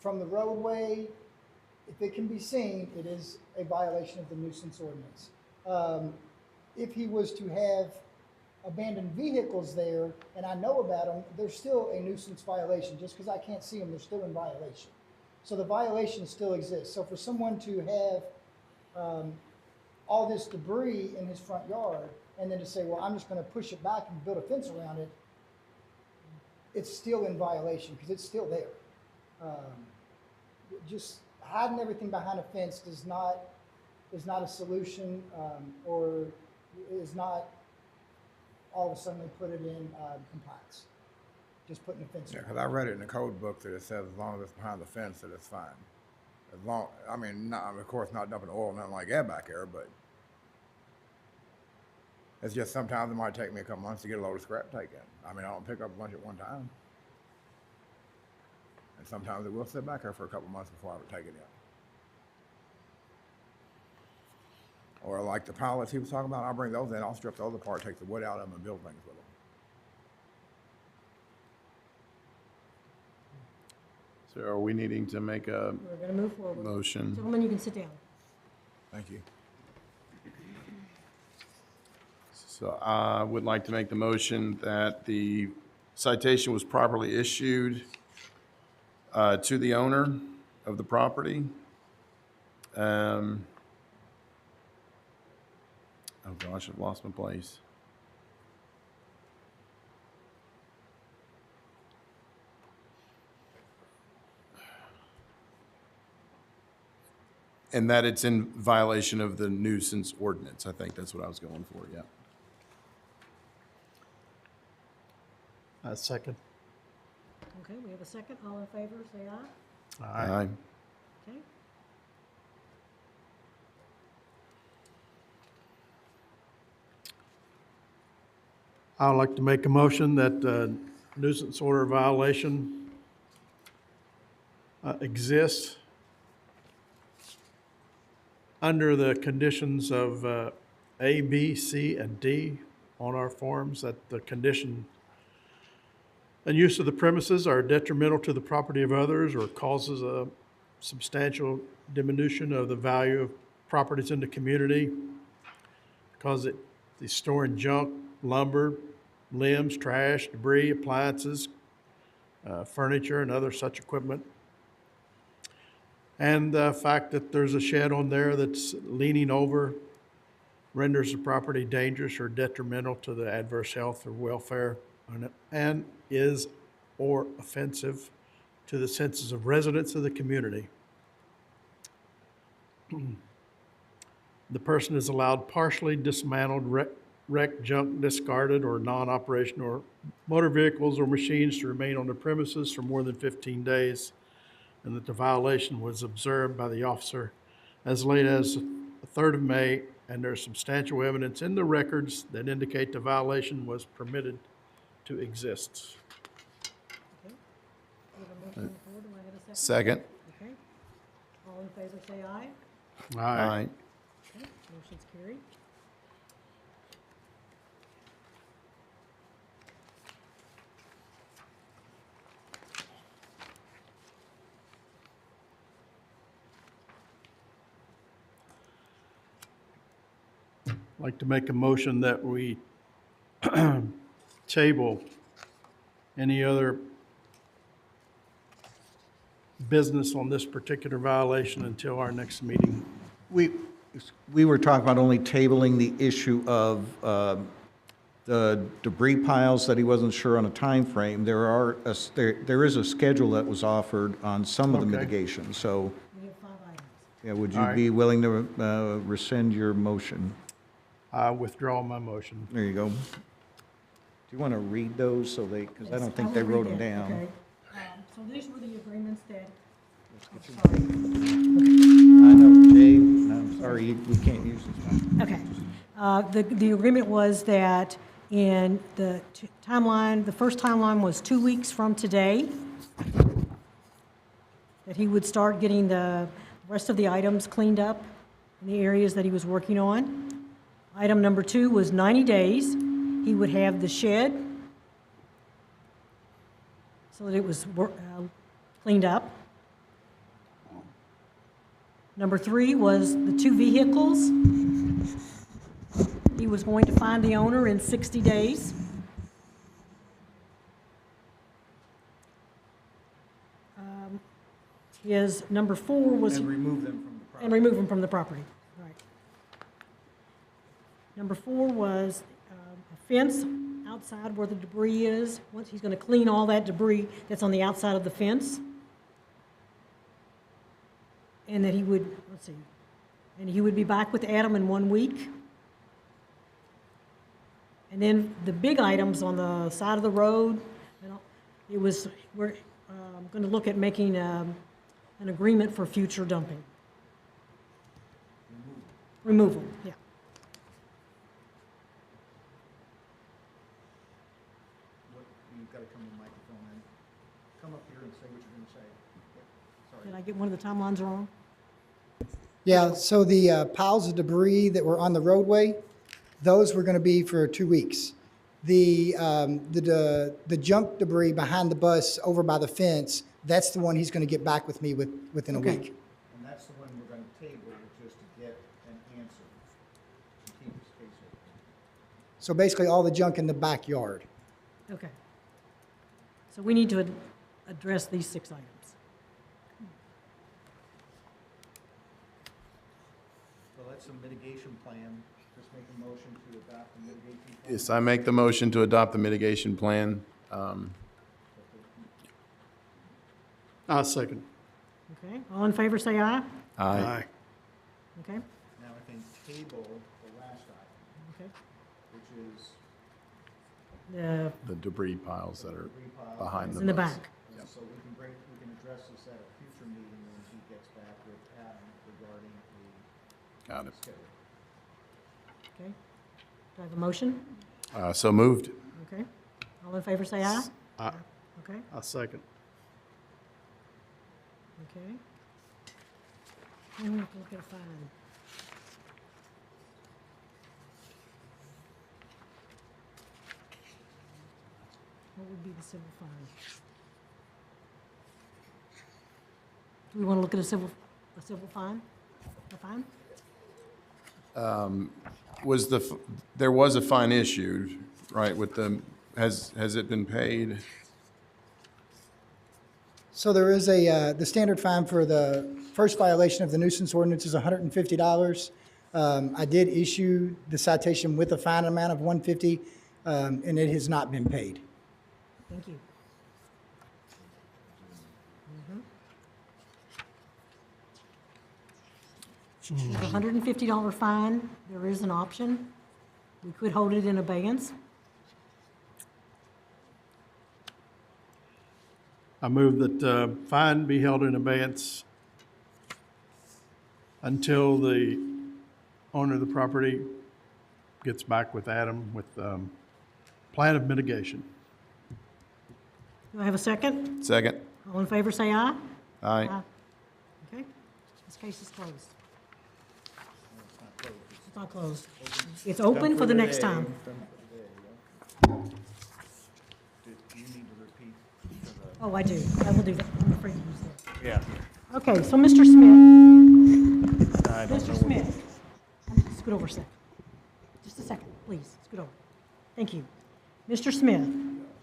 from the roadway, if it can be seen, it is a violation of the nuisance ordinance. If he was to have abandoned vehicles there, and I know about them, there's still a nuisance violation. Just because I can't see them, they're still in violation. So the violation still exists. So for someone to have all this debris in his front yard, and then to say, well, I'm just going to push it back and build a fence around it, it's still in violation because it's still there. Just hiding everything behind a fence is not a solution, or is not all of a sudden put it in compliance. Just putting a fence Yeah, around. because I read it in the code book that it says as long as it's behind the fence that it's fine. As long, I mean, not, of course, not dumping oil, nothing like that back there, but it's just sometimes it might take me a couple months to get a load of scrap taken. I mean, I don't pick up a bunch at one time. And sometimes it will sit back there for a couple months before I would take it in. Or like the pallets he was talking about, I'll bring those in, I'll strip the other part, take the wood out of them and build things with them. So are we needing to make a We're going to move forward. motion? Gentlemen, you can sit down. Thank you. So I would like to make the motion that the citation was properly issued to the owner of the property. Oh gosh, I've lost my place. And that it's in violation of the nuisance ordinance. I think that's what I was going for, yeah. Second. Okay, we have a second. All in favor, say aye. Aye. Okay. I'd like to make a motion that nuisance order violation exists under the conditions of A, B, C, and D on our forms, that the condition and use of the premises are detrimental to the property of others or causes a substantial diminution of the value of properties in the community, because it the storing junk, lumber, limbs, trash, debris, appliances, furniture, and other such equipment. And the fact that there's a shed on there that's leaning over renders the property dangerous or detrimental to the adverse health or welfare and is or offensive to the senses of residents of the community. The person is allowed partially dismantled, wrecked, junk, discarded, or non-operational motor vehicles or machines to remain on the premises for more than 15 days, and that the violation was observed by the officer as late as the 3rd of May, and there's substantial evidence in the records that indicate the violation was permitted to exist. Okay. We have a motion on the floor. Do I have a second? Second. Okay. All in favor, say aye. Aye. Okay, motion's carried. I'd like to make a motion that we table any other business on this particular violation until our next meeting. We were talking about only tabling the issue of the debris piles that he wasn't sure on a time frame. There is a schedule that was offered on some of the Okay. mitigation, so, We have 5 items. yeah, would All you right. be willing to rescind your motion? I withdraw my motion. There you go. Do you want to read those so because I Yes, don't think will they read wrote them that. down. Okay. So these were the agreements that, I know, Dave, I'm sorry, we can't use this one. okay. The agreement was that in the timeline, the first timeline was 2 weeks from today, that he would start getting the rest of the items cleaned up in the areas that he was working on. Item number 2 was 90 days. He would have the shed so that it was cleaned up. Number 3 was the 2 vehicles. He was going to find the owner in 60 days. His number 4 was. And remove them from the property. And remove them from the property, right. Number 4 was a fence outside where the debris is. Once he's going to clean all that debris that's on the outside of the fence. And that he would, let's see, and he would be back with Adam in 1 week. And then the big items on the side of the road, it was, we're going to look at making an agreement for future dumping. Removal, yeah. You've got to come to the microphone and come up here and say what you're going to say. Sorry. Did I get one of the timelines wrong? Yeah, so the piles of debris that were on the roadway, those were going to be for 2 weeks. The junk debris behind the bus over by the fence, that's the one he's going to get back with me within a Okay. week. And that's the one we're going to table, just to get an answer, to keep this case open. So basically, all the junk in the backyard. Okay. So we need to address these 6 items. So that's a mitigation plan. Just make a motion to adopt the mitigation plan. Yes, I make the motion to adopt the mitigation plan. I second. Okay, all in favor, say aye. Aye. Okay, Now I can table the last item, okay. which is The, The debris piles that are debris pile. behind it's the in the bus. back. So we can address this at a future meeting when he gets back with Adam regarding the Got it. schedule. Okay. Do I have a motion? So moved. Okay. All in favor, say aye. I Okay, second. okay. And we have to look at a fine. What would be the civil fine? Do we want to look at a civil fine? A fine? there was a fine issued, right, with the, has it been paid? So there is the standard fine for the first violation of the nuisance ordinance is $150. I did issue the citation with a fine amount of $150, and it has not been paid. Thank you. With a $150 fine, there is an option. We could hold it in abeyance. I move that fine be held in abeyance until the owner of the property gets back with Adam with plan of mitigation. Do I have a second? Second? All in favor, say aye. Aye. Okay, this case is closed. It's not closed. It's open for the next time. Oh, I do. I will do that. I'm afraid to use that. Yeah. Okay, so Mr. Smith. Mr. Smith. Scoot over a second. Just a second, please. Scoot over. Thank you. Mr. Smith,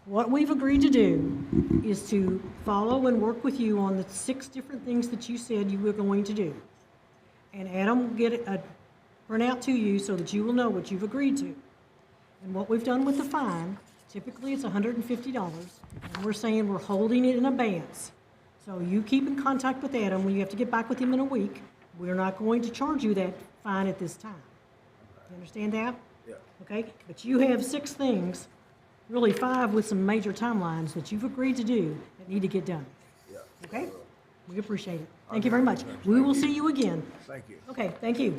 what we've agreed to do is to follow and work with you on the 6 different things that you said you were going to do. And Adam will get a printout to you so that you will know what you've agreed to. And what we've done with the fine, typically it's $150, and we're saying we're holding it in abeyance. So you keep in contact with Adam when you have to get back with him in a week. We're not going to charge you that fine at this time. You understand that? Yeah. Okay, but you have 6 things, really 5 with some major timelines that you've agreed to do that need to get done. Yeah. Okay? We appreciate it. Thank you very much. We will see you again. Thank you. Okay, thank you.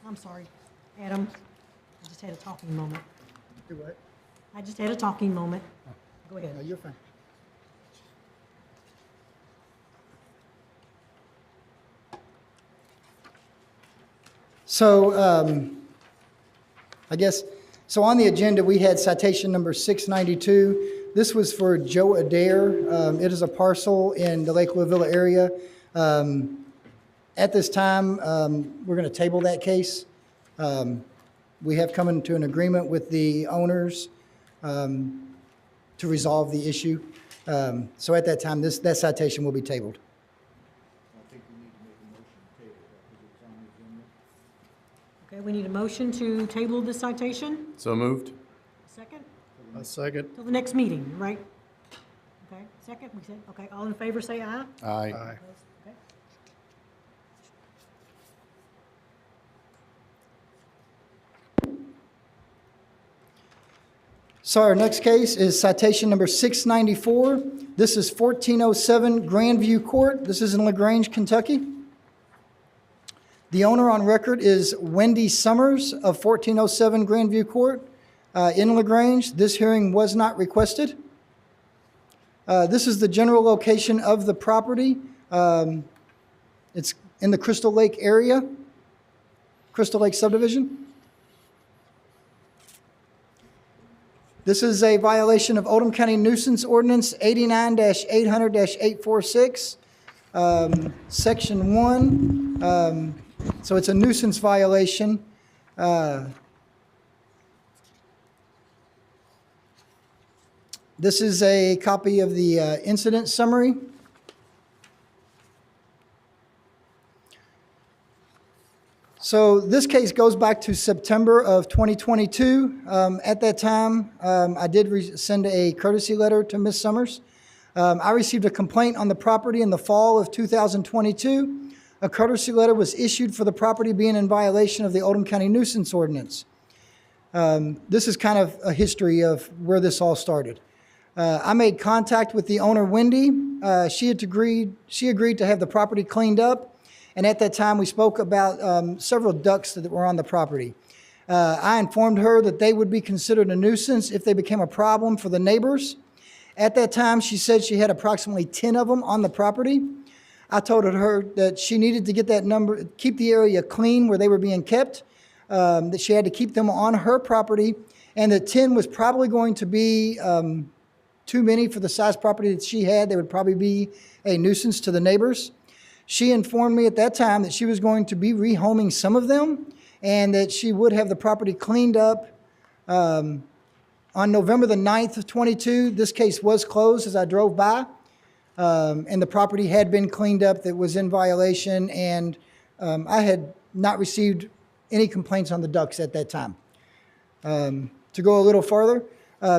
I'm sorry, Adam. I just had a talking moment. Do what? I just had a talking moment. Go ahead. No, you're fine. So, I guess, so on the agenda, we had citation number 692. This was for Joe Adair. It is a parcel in the Lake Louisville area. At this time, we're going to table that case. We have come into an agreement with the owners to resolve the issue. So at that time, that citation will be tabled. Okay, we need a motion to table this citation. So moved? Second? A second. Till the next meeting, right? Okay, second, we said, okay, all in favor, say aye. Aye. Aye. Okay. So our next case is citation number 694. This is 1407 Grandview Court. This is in LaGrange, Kentucky. The owner on record is Wendy Summers of 1407 Grandview Court in LaGrange. This hearing was not requested. This is the general location of the property. It's in the Crystal Lake area, Crystal Lake subdivision. This is a violation of Oldham County Nuisance Ordinance 89-800-846, Section 1. So it's a nuisance violation. This is a copy of the incident summary. So this case goes back to September of 2022. At that time, I did send a courtesy letter to Ms. Summers. I received a complaint on the property in the fall of 2022. A courtesy letter was issued for the property being in violation of the Oldham County Nuisance Ordinance. This is kind of a history of where this all started. I made contact with the owner, Wendy. She agreed to have the property cleaned up. And at that time, we spoke about several ducks that were on the property. I informed her that they would be considered a nuisance if they became a problem for the neighbors. At that time, she said she had approximately 10 of them on the property. I told her that she needed to get that number, keep the area clean where they were being kept, that she had to keep them on her property, and that 10 was probably going to be too many for the size property that she had. They would probably be a nuisance to the neighbors. She informed me at that time that she was going to be rehoming some of them and that she would have the property cleaned up. On November the 9th of 22, this case was closed as I drove by, and the property had been cleaned up that was in violation, and I had not received any complaints on the ducks at that time. To go a little further,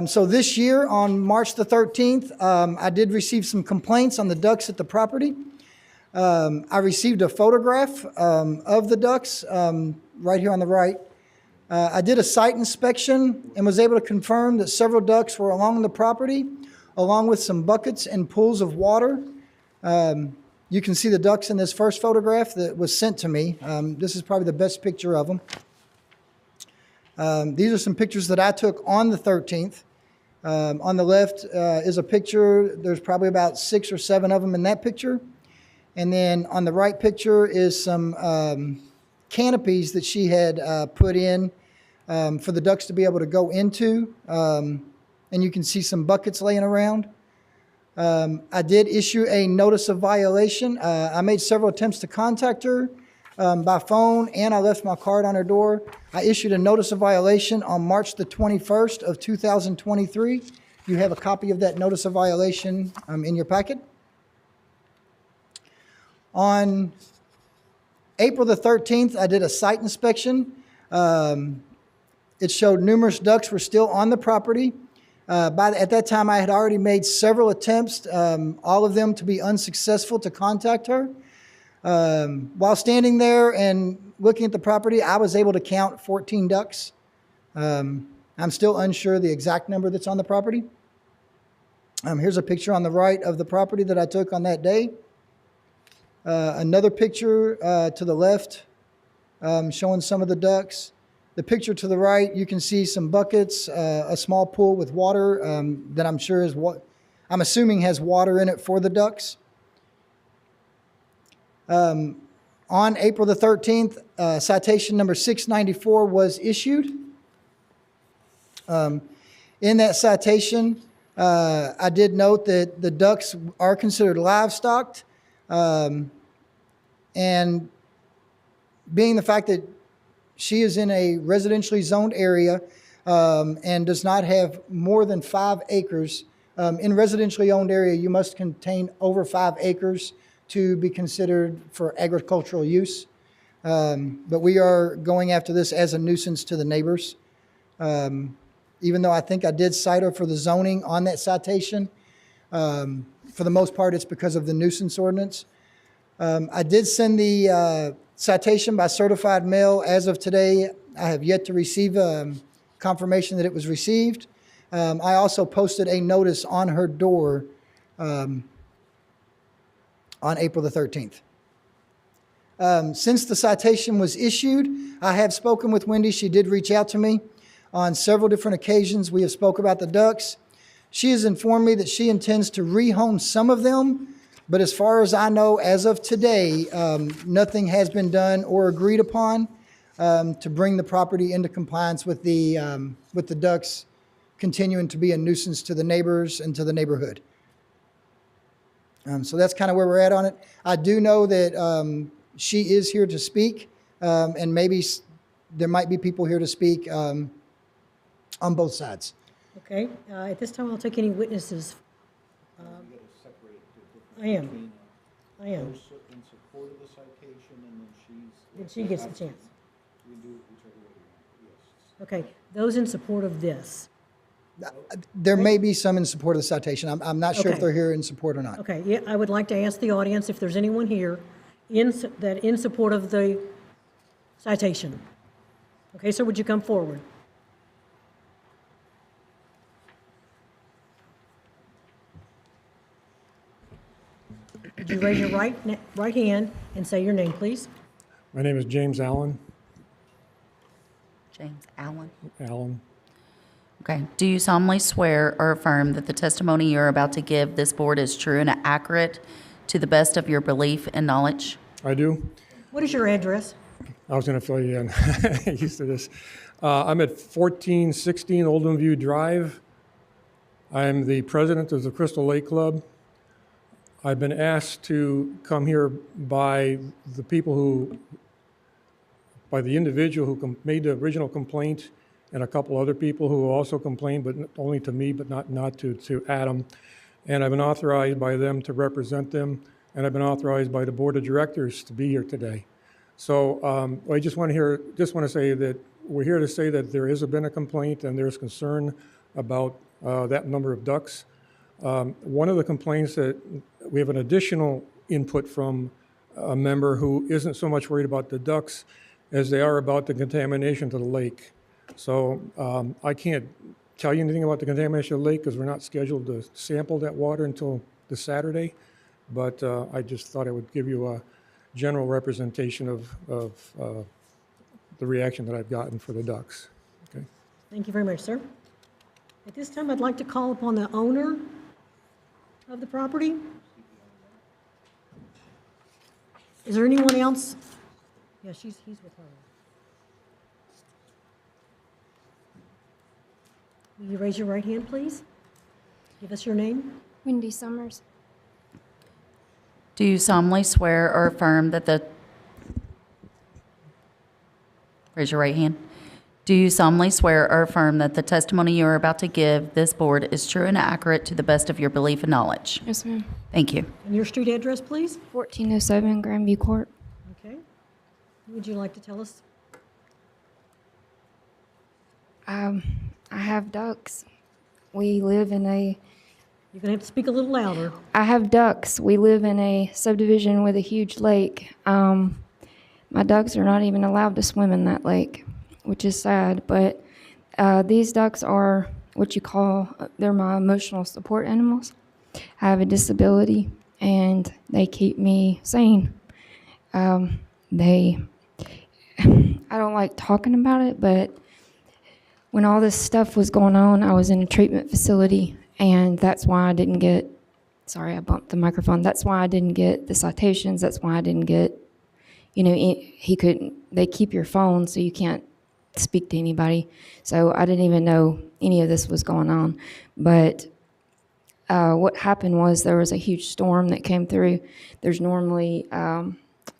so this year on March the 13th, I did receive some complaints on the ducks at the property. I received a photograph of the ducks right here on the right. I did a site inspection and was able to confirm that several ducks were along the property, along with some buckets and pools of water. You can see the ducks in this first photograph that was sent to me. This is probably the best picture of them. These are some pictures that I took on the 13th. On the left is a picture. There's probably about 6 or 7 of them in that picture. And then on the right picture is some canopies that she had put in for the ducks to be able to go into. And you can see some buckets laying around. I did issue a notice of violation. I made several attempts to contact her by phone, and I left my card on her door. I issued a notice of violation on March the 21st of 2023. You have a copy of that notice of violation in your packet. On April the 13th, I did a site inspection. It showed numerous ducks were still on the property. At that time, I had already made several attempts, all of them to be unsuccessful, to contact her. While standing there and looking at the property, I was able to count 14 ducks. I'm still unsure the exact number that's on the property. Here's a picture on the right of the property that I took on that day. Another picture to the left showing some of the ducks. The picture to the right, you can see some buckets, a small pool with water that I'm sure is what I'm assuming has water in it for the ducks. On April the 13th, citation number 694 was issued. In that citation, I did note that the ducks are considered livestock. And being the fact that she is in a residentially zoned area and does not have more than 5 acres. In residentially owned area, you must contain over 5 acres to be considered for agricultural use. But we are going after this as a nuisance to the neighbors. Even though I think I did cite her for the zoning on that citation, for the most part, it's because of the nuisance ordinance. I did send the citation by certified mail. As of today, I have yet to receive confirmation that it was received. I also posted a notice on her door on April the 13th. Since the citation was issued, I have spoken with Wendy. She did reach out to me on several different occasions. We have spoke about the ducks. She has informed me that she intends to rehome some of them. But as far as I know, as of today, nothing has been done or agreed upon to bring the property into compliance with the ducks continuing to be a nuisance to the neighbors and to the neighborhood. So that's kind of where we're at on it. I do know that she is here to speak, and maybe there might be people here to speak on both sides. Okay, at this time, I'll take any witnesses. I am. In support of the citation, and then She gets the chance. we do whichever way you want, yes. Okay, those in support of this. There may be some in support of the citation. I'm not sure if Okay. they're here in support or not. Okay, yeah, I would like to ask the audience if there's anyone here in support of the citation. Okay, sir, would you come forward? Would you raise your right hand and say your name, please? My name is James Allen. James Allen. Allen. Okay. Do you solemnly swear or affirm that the testimony you're about to give this board is true and accurate to the best of your belief and knowledge? I do. What is your address? I was going to fill you in. Used to this. I'm at 1416 Oldham View Drive. I'm the president of the Crystal Lake Club. I've been asked to come here by the individual who made the original complaint and a couple other people who also complained, but only to me, but not to Adam. And I've been authorized by them to represent them, and I've been authorized by the board of directors to be here today. So I just want to say that we're here to say that there has been a complaint and there's concern about that number of ducks. One of the complaints that we have an additional input from a member who isn't so much worried about the ducks as they are about the contamination to the lake. So I can't tell you anything about the contamination of the lake because we're not scheduled to sample that water until this Saturday. But I just thought I would give you a general representation of the reaction that I've gotten for the ducks. Okay. Thank you very much, sir. At this time, I'd like to call upon the owner of the property. Is there anyone else? Yeah, he's with her. Will you raise your right hand, please? Give us your name. Wendy Summers. Do you solemnly swear or affirm that the, raise your right hand. Do you solemnly swear or affirm that the testimony you are about to give this board is true and accurate to the best of your belief and knowledge? Yes, ma'am. Thank you. And your street address, please? 1407 Grandview Court. Okay. What would you like to tell us? I have ducks. We live in a, You're going to have to speak a little louder. I have ducks. We live in a subdivision with a huge lake. My ducks are not even allowed to swim in that lake, which is sad. But these ducks are what you call, they're my emotional support animals. I have a disability, and they keep me sane. I don't like talking about it, but when all this stuff was going on, I was in a treatment facility, and that's why I didn't get, sorry, I bumped the microphone. That's why I didn't get the citations. That's why I didn't get, they keep your phone so you can't speak to anybody. So I didn't even know any of this was going on. But what happened was there was a huge storm that came through. There's normally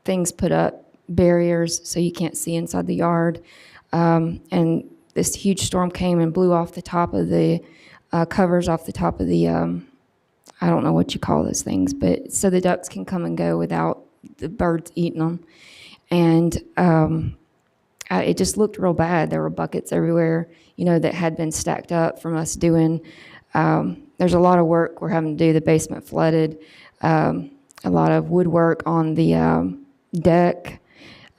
things put up, barriers, so you can't see inside the yard. And this huge storm came and blew off the top of the covers off the top of the, I don't know what you call those things, but so the ducks can come and go without the birds eating them. And it just looked real bad. There were buckets everywhere, that had been stacked up from us doing. There's a lot of work we're having to do. The basement flooded, a lot of woodwork on the deck.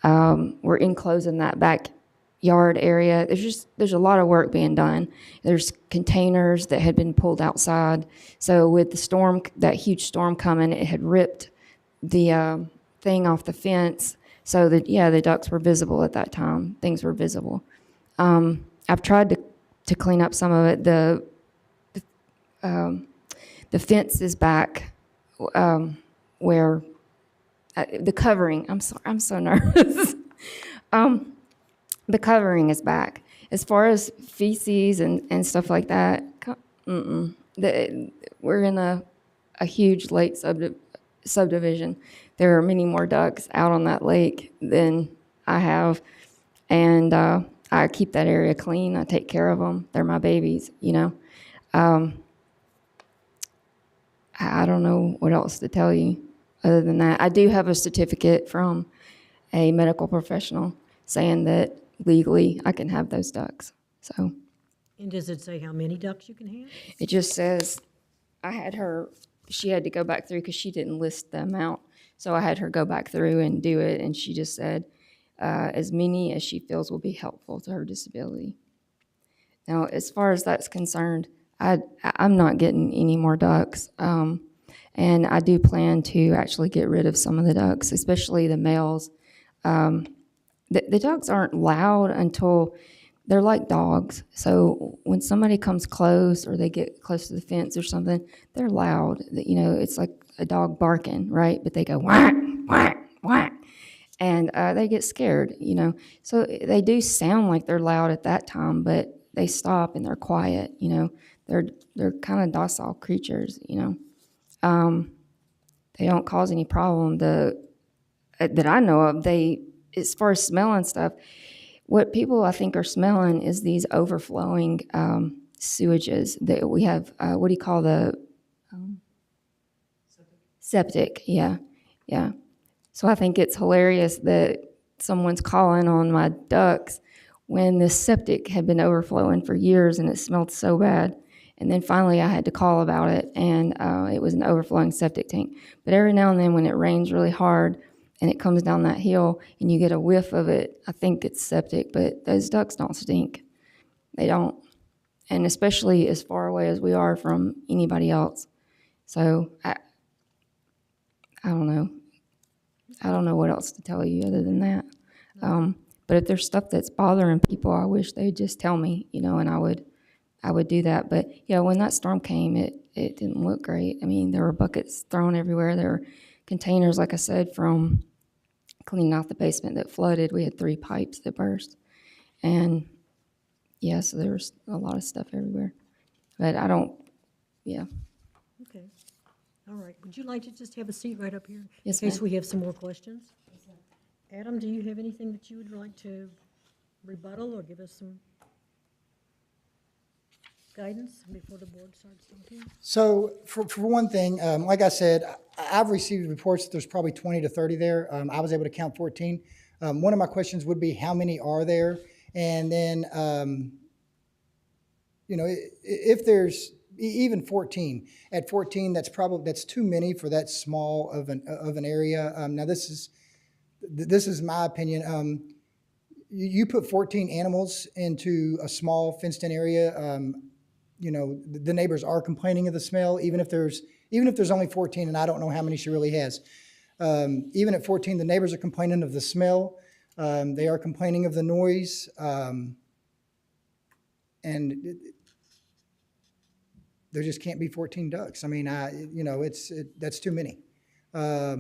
We're enclosing that backyard area. There's a lot of work being done. There's containers that had been pulled outside. So with the storm, that huge storm coming, it had ripped the thing off the fence. So that, the ducks were visible at that time. Things were visible. I've tried to clean up some of it. The fence is back where the covering. I'm so nervous. The covering is back. As far as feces and stuff like that, we're in a huge lake subdivision. There are many more ducks out on that lake than I have, and I keep that area clean. I take care of them. They're my babies, I don't know what else to tell you other than that. I do have a certificate from a medical professional saying that legally I can have those ducks. So. And does it say how many ducks you can have? It just says, she had to go back through because she didn't list the amount. So I had her go back through and do it, and she just said as many as she feels will be helpful to her disability. Now, as far as that's concerned, I'm not getting any more ducks, and I do plan to actually get rid of some of the ducks, especially the males. The ducks aren't loud until they're like dogs. So when somebody comes close or they get close to the fence or something, they're loud. It's like a dog barking, right? But they go whack, whack, whack. And they get scared, So they do sound like they're loud at that time, but they stop and they're quiet, They're kind of docile creatures, They don't cause any problem that I know of. They, as far as smelling stuff, what people I think are smelling is these overflowing sewages that we have. What do you call the septic? Yeah, yeah. So I think it's hilarious that someone's calling on my ducks when this septic had been overflowing for years and it smelled so bad. And then finally I had to call about it, and it was an overflowing septic tank. But every now and then when it rains really hard and it comes down that hill and you get a whiff of it, I think it's septic, but those ducks don't stink. They don't. And especially as far away as we are from anybody else. So I don't know. I don't know what else to tell you other than that. But if there's stuff that's bothering people, I wish they'd just tell me, and I would do that. But yeah, when that storm came, it didn't look great. I mean, there were buckets thrown everywhere. There were containers, like I said, from cleaning out the basement that flooded. We had 3 pipes that burst. And yeah, so there was a lot of stuff everywhere. But yeah. Okay. All right. Would you like to just have a seat right up here? Yes, in case ma'am. we have some more questions? Adam, do you have anything that you would like to rebuttal or give us some guidance before the board starts talking? So for one thing, like I said, I've received reports that there's probably 20 to 30 there. I was able to count 14. One of my questions would be how many are there? And then, if there's even 14, at 14, that's too many for that small of an area. Now this is my opinion. You put 14 animals into a small fenced-in area. The neighbors are complaining of the smell, even if there's only 14, and I don't know how many she really has. Even at 14, the neighbors are complaining of the smell. They are complaining of the noise, and there just can't be 14 ducks. I mean, that's too many. I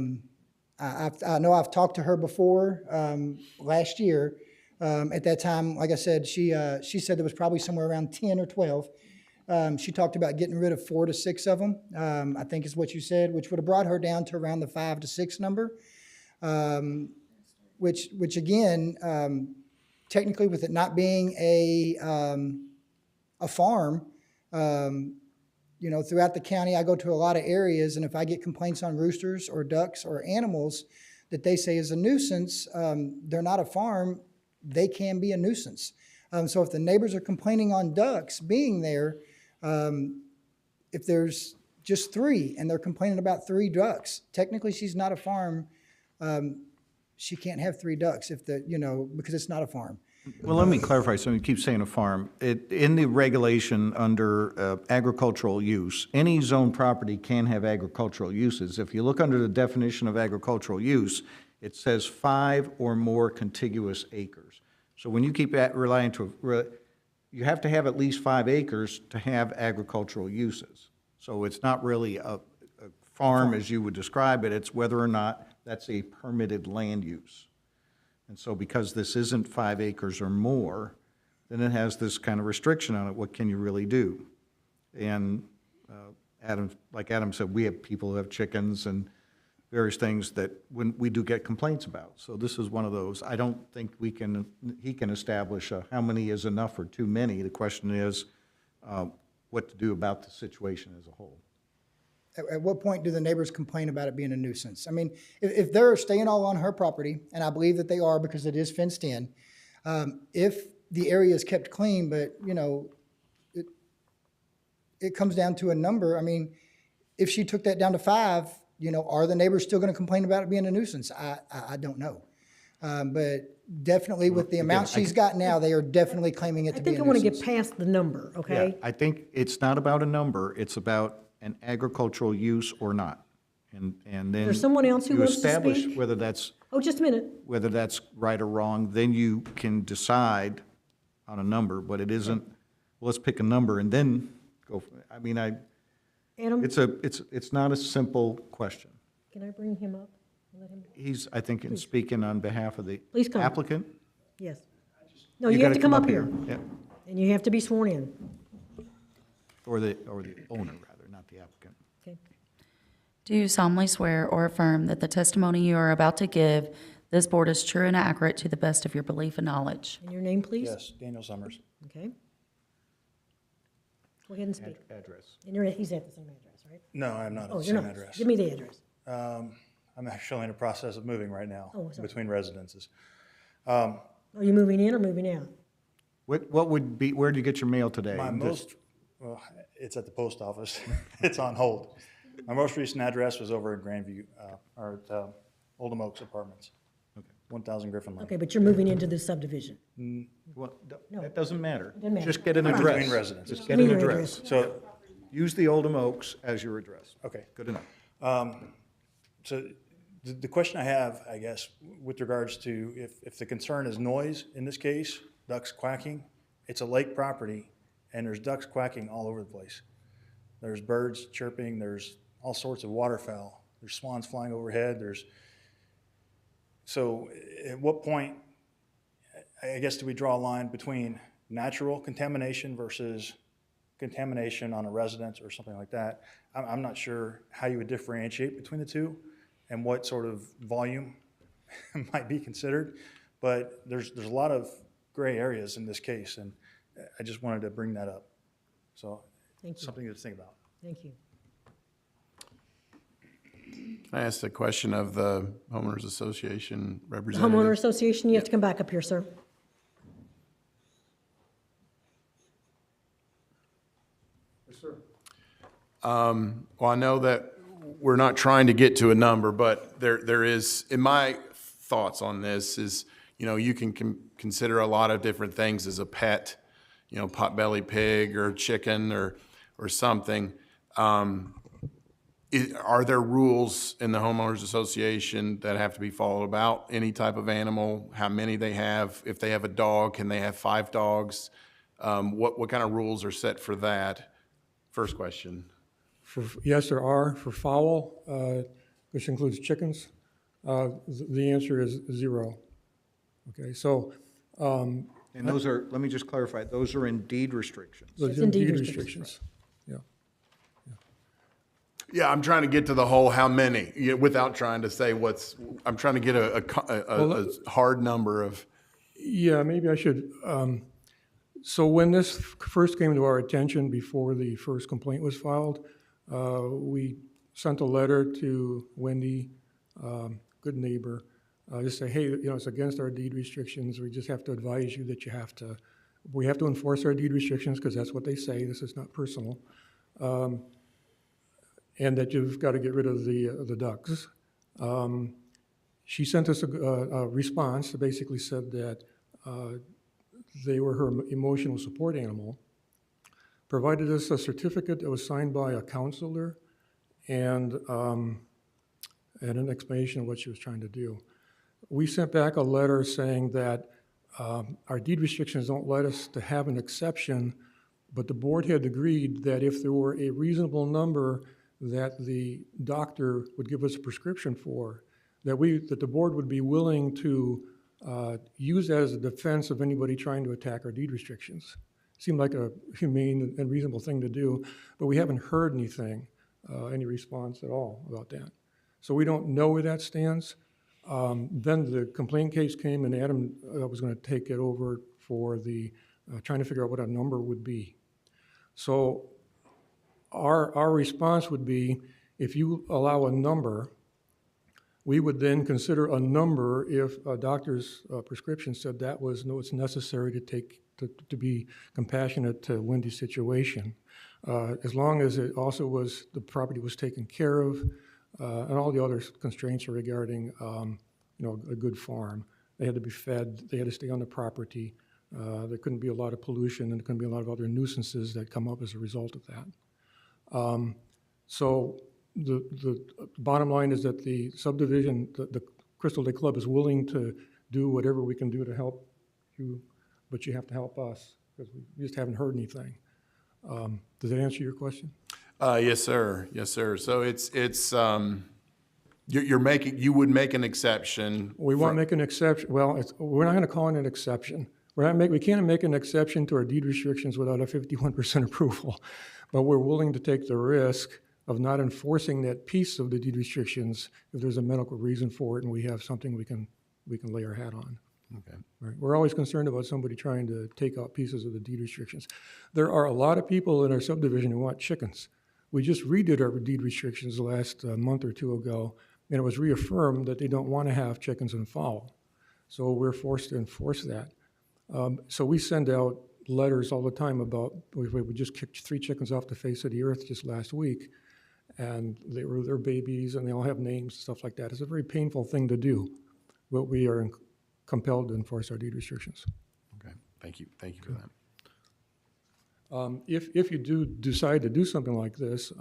know I've talked to her before last year. At that time, like I said, she said there was probably somewhere around 10 or 12. She talked about getting rid of 4 to 6 of them, I think is what you said, which would have brought her down to around the 5 to 6 number, which again, technically with it not being a farm, throughout the county, I go to a lot of areas, and if I get complaints on roosters or ducks or animals that they say is a nuisance, they're not a farm, they can be a nuisance. So if the neighbors are complaining on ducks being there, if there's just 3 and they're complaining about 3 ducks, technically she's not a farm. She can't have 3 ducks because it's not a farm. Well, let me clarify something. You keep saying a farm. In the regulation under agricultural use, any zone property can have agricultural uses. If you look under the definition of agricultural use, it says 5 or more contiguous acres. So when you keep relying you have to have at least 5 acres to have agricultural uses. So it's not really a farm as you would describe it. It's whether or not that's a permitted land use. And so because this isn't 5 acres or more, then it has this kind of restriction on it. What can you really do? And like Adam said, we have people who have chickens and various things that we do get complaints about. So this is one of those. I don't think he can establish how many is enough or too many. The question is what to do about the situation as a whole. At what point do the neighbors complain about it being a nuisance? I mean, if they're staying all on her property, and I believe that they are because it is fenced in, if the area is kept clean, but, it comes down to a number. I mean, if she took that down to 5, are the neighbors still going to complain about it being a nuisance? I don't know. But definitely with the amount she's got now, they are definitely claiming it to be a nuisance. I think I want to get past the number, okay? Yeah, I think it's not about a number. It's about an agricultural use or not. And then There's someone else who you wants to establish speak? whether that's Oh, just a minute. whether that's right or wrong, then you can decide on a number, but it isn't, well, let's pick a number and then go. I mean, Adam, it's not a simple question. can I bring him up? Let him, He's, I think, speaking on behalf of the Please come. applicant. yes. No, you have gotta to come up here, Yeah, and you have to be sworn in. or the owner, rather, not the applicant. Okay. Do you solemnly swear or affirm that the testimony you are about to give this board is true and accurate to the best of your belief and knowledge? And your name, please? Yes, Daniel Summers. Okay. Go ahead and speak. Address. And he's at the same address, right? No, I'm not at Oh, the you're same not. address. Give me the address. I'm actually in the process of moving right now Oh, sorry. between residences. Are you moving in or moving out? What would be, where did you get your mail today? My well, it's at the post office. It's on hold. My most recent address was over at Grandview, or at Oldham Oaks Apartments. 1,000 Griffin Lane. Okay, but you're moving into this subdivision. Well, that doesn't matter. Doesn't matter. Just get an I'm address. between residences. Just get Give an me your address. So, Use the Oldham Oaks as your address. okay. Good enough. So the question I have, I guess, with regards to if the concern is noise, in this case, ducks quacking, it's a lake property, and there's ducks quacking all over the place. There's birds chirping, there's all sorts of waterfowl, there's swans flying overhead, so at what point, I guess, do we draw a line between natural contamination versus contamination on a residence or something like that? I'm not sure how you would differentiate between the two and what sort of volume might be considered, but there's a lot of gray areas in this case, and I just wanted to bring that up. So, Thank you. something to think about. Thank you. Can I ask the question of the homeowners association The representative? homeowner association, you have to come back up here, sir. Yes, sir. Well, I know that we're not trying to get to a number, but there is, in my thoughts on this is, you can consider a lot of different things as a pet, potbelly pig or chicken or something. Are there rules in the homeowners association that have to be followed about any type of animal? How many they have? If they have a dog, can they have 5 dogs? What kind of rules are set for that? First question. Yes, there are. For fowl, which includes chickens, the answer is 0. Okay, so. And those are, let me just clarify, those are in deed restrictions. Those It's are in deed deed restrictions. Yeah. Yeah, I'm trying to get to the whole how many, without trying to say I'm trying to get a hard number of. Yeah, maybe I should. So when this first came to our attention before the first complaint was filed, we sent a letter to Wendy, good neighbor, just say, hey, it's against our deed restrictions. We just have to advise you that we have to enforce our deed restrictions because that's what they say. This is not personal. And that you've got to get rid of the ducks. She sent us a response that basically said that they were her emotional support animal, provided us a certificate that was signed by a counselor and an explanation of what she was trying to do. We sent back a letter saying that our deed restrictions don't let us to have an exception, but the board had agreed that if there were a reasonable number that the doctor would give us a prescription for, that the board would be willing to use that as a defense of anybody trying to attack our deed restrictions. Seemed like a humane and reasonable thing to do, but we haven't heard anything, any response at all about that. So we don't know where that stands. Then the complaint case came and Adam was going to take it over for the trying to figure out what a number would be. So our response would be, if you allow a number, we would then consider a number if a doctor's prescription said that was what's necessary to be compassionate to Wendy's situation. As long as it also was, the property was taken care of, and all the other constraints are regarding, a good farm. They had to be fed, they had to stay on the property. There couldn't be a lot of pollution, and there couldn't be a lot of other nuisances that come up as a result of that. So the bottom line is that the subdivision, the Crystal Lake Club is willing to do whatever we can do to help you, but you have to help us because we just haven't heard anything. Does that answer your question? Yes, sir. Yes, sir. So you would make an exception. We won't make an exception. Well, we're not going to call it an exception. We can't make an exception to our deed restrictions without a 51% approval, but we're willing to take the risk of not enforcing that piece of the deed restrictions if there's a medical reason for it and we have something we can lay our hat on. Okay. Right. We're always concerned about somebody trying to take out pieces of the deed restrictions. There are a lot of people in our subdivision who want chickens. We just redid our deed restrictions the last month or two ago, and it was reaffirmed that they don't want to have chickens and fowl. So we're forced to enforce that. So we send out letters all the time about, we just kicked 3 chickens off the face of the earth just last week, and they're babies, and they all have names and stuff like that. It's a very painful thing to do, but we are compelled to enforce our deed restrictions. Okay. Thank you for that. If you do decide to do something like this,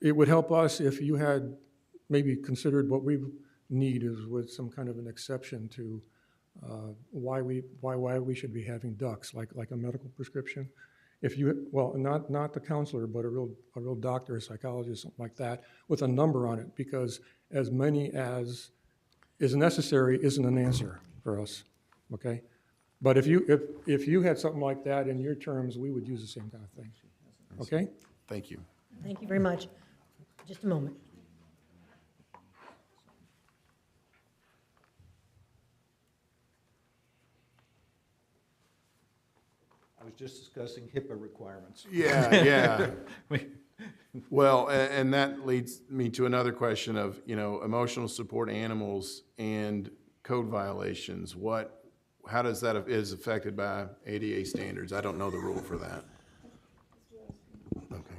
it would help us if you had maybe considered what we need is with some kind of an exception to why we should be having ducks, like a medical prescription. If you, well, not the counselor, but a real doctor, a psychologist, something like that, with a number on it, because as many as is necessary isn't an answer for us, okay? But if you had something like that in your terms, we would use the same kind of thing, okay? Thank you. Thank you very much. Just a moment. I was just discussing HIPAA requirements. Yeah. Well, and that leads me to another question of, emotional support animals and code violations. How does that is affected by ADA standards? I don't know the rule for that. Okay.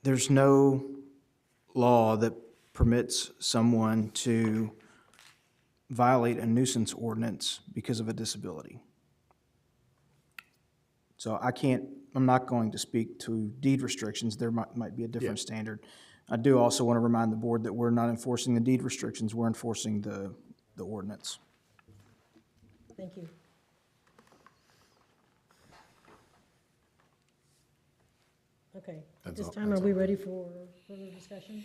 There's no law that permits someone to violate a nuisance ordinance because of a disability. So I'm not going to speak to deed restrictions. There might be a different standard. I do also want to remind the board that we're not enforcing the deed restrictions, we're enforcing the ordinance. Thank you. Okay, at this time, are we ready for further discussion?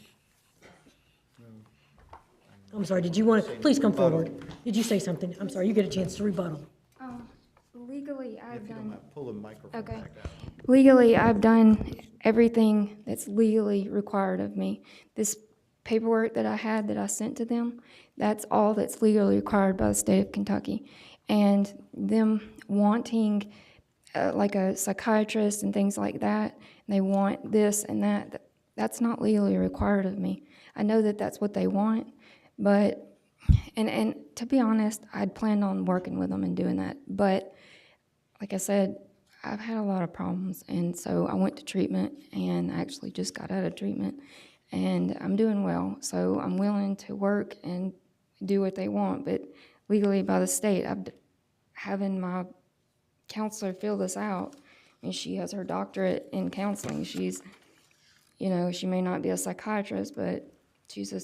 I'm sorry, did you want to, please come forward. Did you say something? I'm sorry, you get a chance to rebuttal. Legally, I've done. Pull the microphone Okay. back out. Legally, I've done everything that's legally required of me. This paperwork that I had that I sent to them, that's all that's legally required by the state of Kentucky. And them wanting like a psychiatrist and things like that, and they want this and that, that's not legally required of me. I know that that's what they want, but, and to be honest, I'd planned on working with them and doing that, but like I said, I've had a lot of problems, and so I went to treatment, and I actually just got out of treatment, and I'm doing well, so I'm willing to work and do what they want, but legally by the state, having my counselor fill this out, and she has her doctorate in counseling. She's, she may not be a psychiatrist, but she's a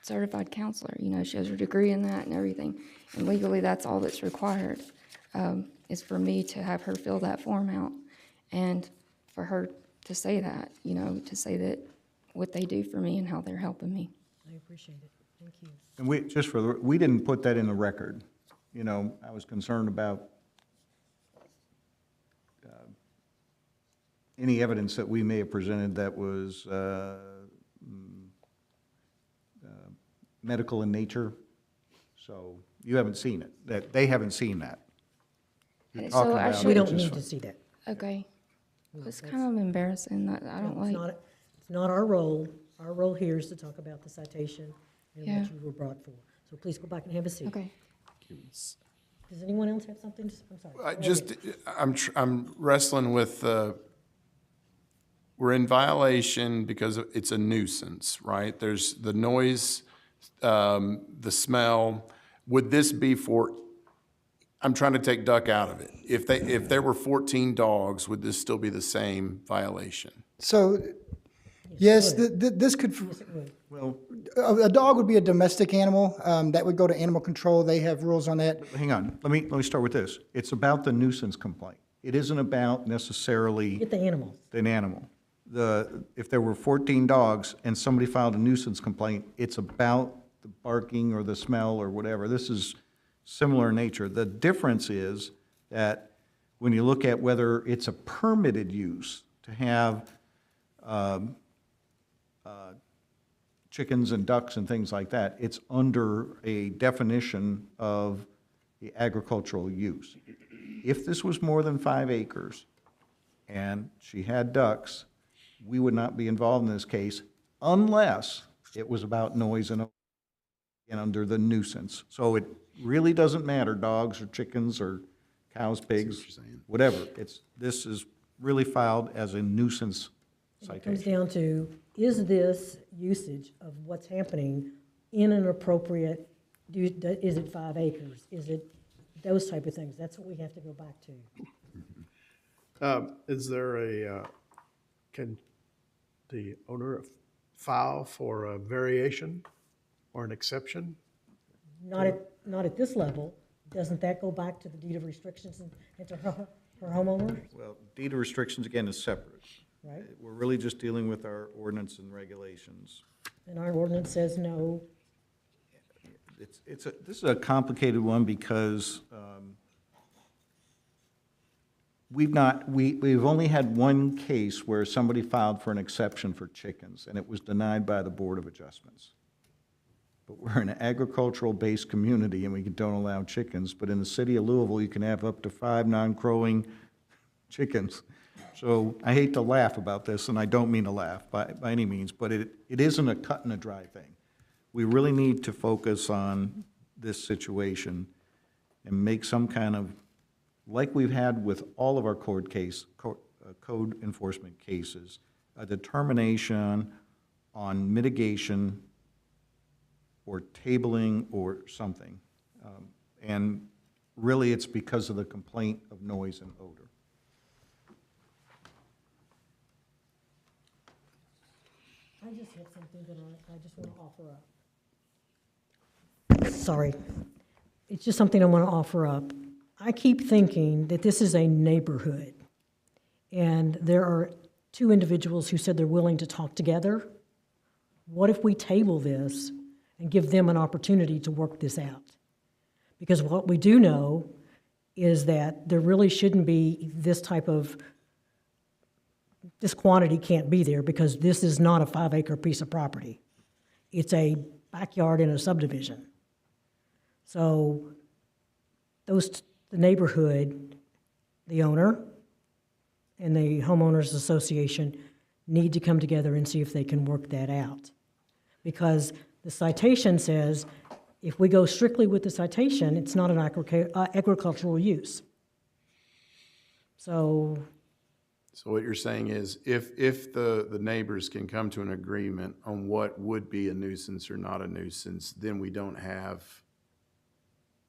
certified counselor. She has her degree in that and everything, and legally that's all that's required. Is for me to have her fill that form out and for her to say that, to say that what they do for me and how they're helping me. I appreciate it. Thank you. And we didn't put that in the record. I was concerned about any evidence that we may have presented that was medical in nature. So you haven't seen it, that they haven't seen that. You're So talking I about should- We it, don't which is need fine. to see that. Okay. It's kind of embarrassing that I don't like. It's not our role. Our role here is to talk about the citation and Yeah. what you were brought for. So please go back and have a seat. Okay. Does anyone else have something? I'm sorry. I'm wrestling with, we're in violation because it's a nuisance, right? There's the noise, the smell. Would this be for, I'm trying to take duck out of it. If there were 14 dogs, would this still be the same violation? So, yes, this could, Well, a dog would be a domestic animal. That would go to animal control. They have rules on that. hang on, let me start with this. It's about the nuisance complaint. It isn't about necessarily Get the animals. an animal. If there were 14 dogs and somebody filed a nuisance complaint, it's about the barking or the smell or whatever. This is similar in nature. The difference is that when you look at whether it's a permitted use to have chickens and ducks and things like that, it's under a definition of the agricultural use. If this was more than 5 acres and she had ducks, we would not be involved in this case unless it was about noise and under the nuisance. So it really doesn't matter, dogs or chickens or cows, pigs, whatever. This is really filed as a nuisance It comes citation. down to, is this usage of what's happening in an appropriate, is it 5 acres? Is it those type of things? That's what we have to go back to. Is there can the owner file for a variation or an exception? Not at this level. Doesn't that go back to the deed of restrictions and to her homeowners, Well, deed of restrictions, again, is separate. right? We're really just dealing with our ordinance and regulations. And our ordinance says no. This is a complicated one because we've only had one case where somebody filed for an exception for chickens, and it was denied by the Board of Adjustments. But we're an agricultural-based community, and we don't allow chickens, but in the city of Louisville, you can have up to 5 non-crowing chickens. So I hate to laugh about this, and I don't mean to laugh by any means, but it isn't a cut and a dry thing. We really need to focus on this situation and make some kind of, like we've had with all of our code enforcement cases, a determination on mitigation or tabling or something. And really, it's because of the complaint of noise and odor. I just have something that I just want to offer up. Sorry. It's just something I want to offer up. I keep thinking that this is a neighborhood, and there are 2 individuals who said they're willing to talk together. What if we table this and give them an opportunity to work this out? Because what we do know is that there really shouldn't be this quantity can't be there because this is not a 5-acre piece of property. It's a backyard in a subdivision. So the neighborhood, the owner, and the homeowners association need to come together and see if they can work that out. Because the citation says, if we go strictly with the citation, it's not an agricultural use. So what you're saying is, if the neighbors can come to an agreement on what would be a nuisance or not a nuisance, then we don't have,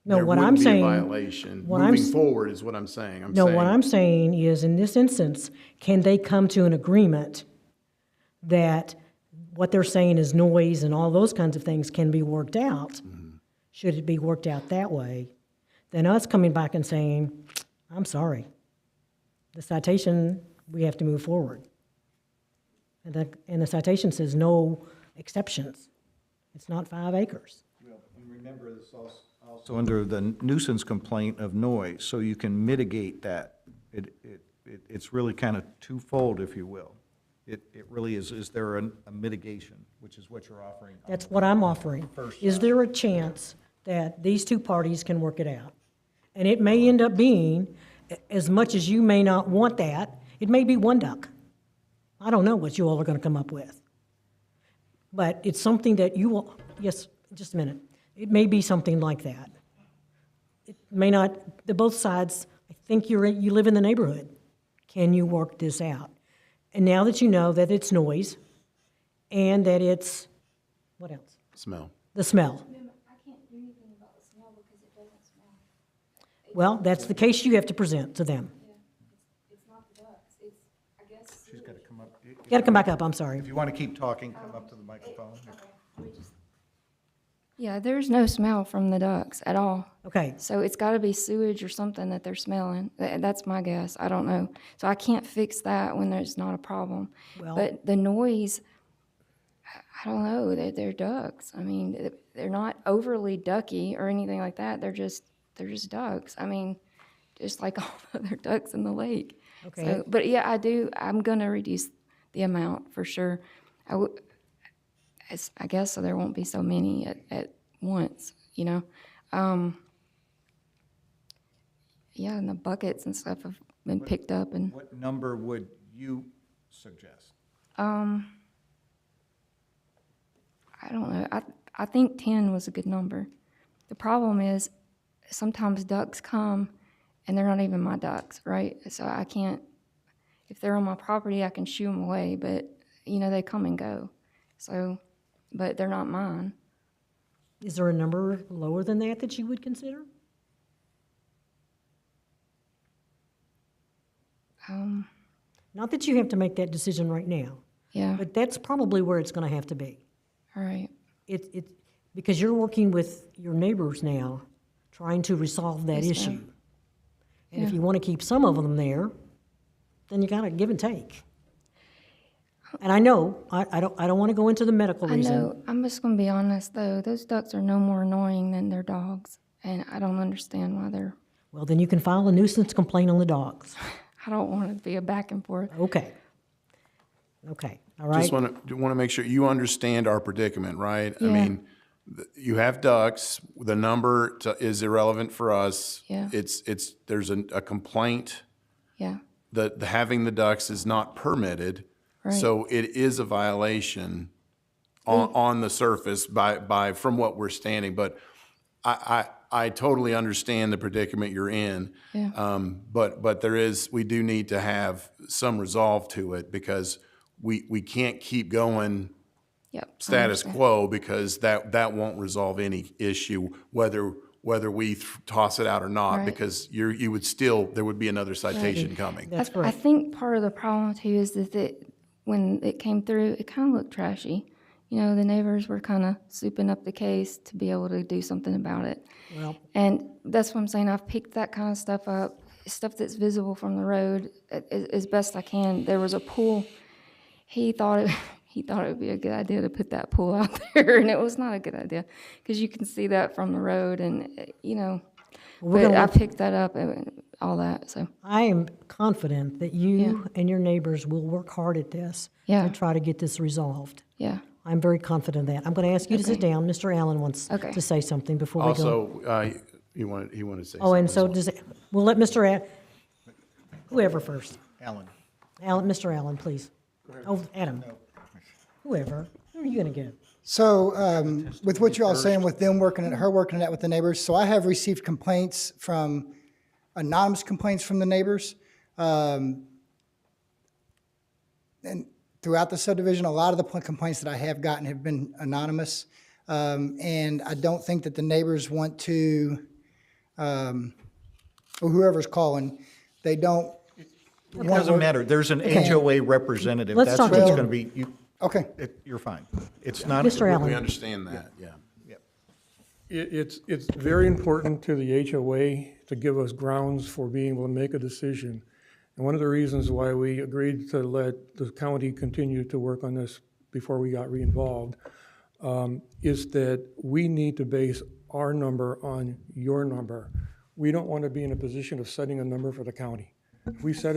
no, there what I'm wouldn't be a saying, violation. what I'm Moving s- forward is what I'm saying. no, what I'm saying is, in this instance, can they come to an agreement that what they're saying is noise and all those kinds of things can be worked out? Mm-hmm. Should it be worked out that way? Then us coming back and saying, I'm sorry, the citation, we have to move forward. And the citation says no exceptions. It's not 5 acres. And remember, this also under the nuisance complaint of noise, so you can mitigate that. It's really kind of twofold, if you will. It really is there a mitigation, which is what you're offering? That's what I'm offering. Is there a chance that these 2 parties can work it out? And it may end up being, as much as you may not want that, it may be 1 duck. I don't know what you all are going to come up with. But it's something that you will, yes, just a minute. It may be something like that. It may not, both sides, I think you live in the neighborhood. Can you work this out? And now that you know that it's noise and that it's, what else? Smell. The smell. I can't do anything about the smell because it doesn't smell. Well, that's the case you have to present to them. It's not the ducks, it's, I guess. She's got to come up. You got to come back up, I'm sorry. If you want to keep talking, come up to the microphone. Yeah, there's no smell from the ducks at all. Okay, So it's got to be sewage or something that they're smelling. That's my guess. I don't know. So I can't fix that when there's not a problem. Well- But the noise, I don't know. They're ducks. I mean, they're not overly ducky or anything like that. They're just ducks. I mean, just like all the other ducks in the lake. Okay. So, but yeah, I'm gonna reduce the amount for sure. I guess so there won't be so many at once, you know? Yeah, and the buckets and stuff have been picked up and, What number would you suggest? I don't know. I think 10 was a good number. The problem is sometimes ducks come and they're not even my ducks, right? So I can't, if they're on my property, I can shoo them away, but, you know, they come and go. So, but they're not mine. Is there a number lower than that you would consider? Not that you have to make that decision right now, Yeah, but that's probably where it's going to have to be. all right. Because you're working with your neighbors now, trying to resolve that Yes, issue. ma'am. And if Yeah. you want to keep some of them there, then you got to give and take. And I know, I don't want to go into the medical I reason. know. I'm just going to be honest, though. Those ducks are no more annoying than their dogs, and I don't understand why they're. Well, then you can file a nuisance complaint on the dogs. I don't want it to be a back and forth. Okay. Okay, all right? Just want to make sure you understand our predicament, right? I Yeah. mean, you have ducks, the number is irrelevant for us. Yeah. There's a complaint Yeah. that having the ducks is not permitted. Right. So it is a violation on the surface from what we're standing. But I totally understand the predicament you're in. Yeah. But we do need to have some resolve to it because we can't keep going Yep. I status understand. quo because that won't resolve any issue, whether we toss it out or not, Right. because there would be another citation coming. That's I correct. think part of the problem too is that when it came through, it kind of looked trashy. You know, the neighbors were kind of souping up the case to be able to do something about it. Well, And that's what I'm saying. I've picked that kind of stuff up, stuff that's visible from the road as best I can. There was a pool. He thought it would be a good idea to put that pool out there, and it was not a good idea because you can see that from the road, and you know. We're But gonna I look- picked that up and all that. So I am confident that you and your neighbors will work hard at this Yeah. to try to get this resolved. yeah. I'm very confident of that. I'm going to ask you to sit Okay. down. Mr. Allen wants Okay. to say something before we go. Also, he wanted to say something. Oh, and so as well. we'll let whoever first. Alan? Mr. Allen, please. Oh, Adam. Whoever. Who are you going to get? So with what you're all saying, with her working it out with the neighbors, so I have received anonymous complaints from the neighbors. And throughout the subdivision, a lot of the complaints that I have gotten have been anonymous. And I don't think that the neighbors want to, or whoever's calling, they don't. It doesn't matter. There's an HOA representative. Let's That's talk what it's to going to him. be. Okay. You're fine. It's not. Mr. We Allen. understand that, yeah. It's very important to the HOA to give us grounds for being able to make a decision. And one of the reasons why we agreed to let the county continue to work on this before we got re-involved is that we need to base our number on your number. We don't want to be in a position of setting a number for the county. If we set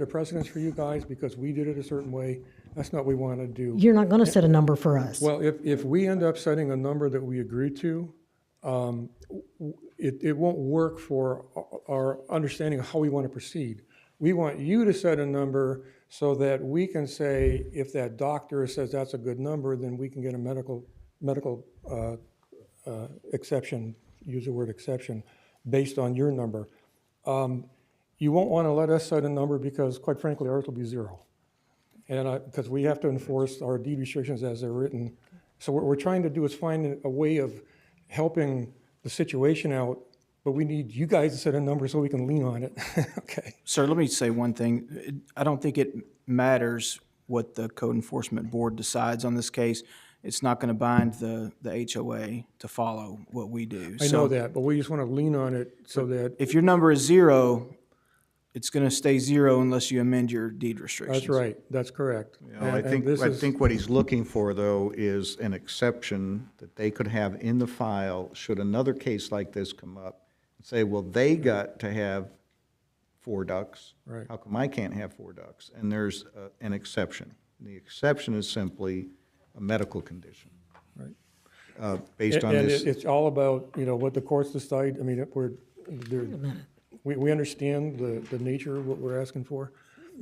a precedence for you guys because we did it a certain way, that's not what we want to do. You're not going to set a number for us. Well, if we end up setting a number that we agree to, it won't work for our understanding of how we want to proceed. We want you to set a number so that we can say, if that doctor says that's a good number, then we can get a medical exception, use the word exception, based on your number. You won't want to let us set a number because, quite frankly, ours will be zero. And because we have to enforce our deed restrictions as they're written. So what we're trying to do is find a way of helping the situation out, but we need you guys to set a number so we can lean on it. Okay. Sir, let me say one thing. I don't think it matters what the code enforcement board decides on this case. It's not going to bind the HOA to follow what we do. I know that, but we just want to lean on it so that, If your number is zero, it's going to stay zero unless you amend your deed restrictions. that's right, that's correct. I And this is- think what he's looking for, though, is an exception that they could have in the file should another case like this come up. Say, well, they got to have 4 ducks? Right. How come I can't have 4 ducks? And there's an exception. The exception is simply a medical condition. Right. Based on And this. it's all about, what the courts decide. I mean, we understand the nature of what we're asking for,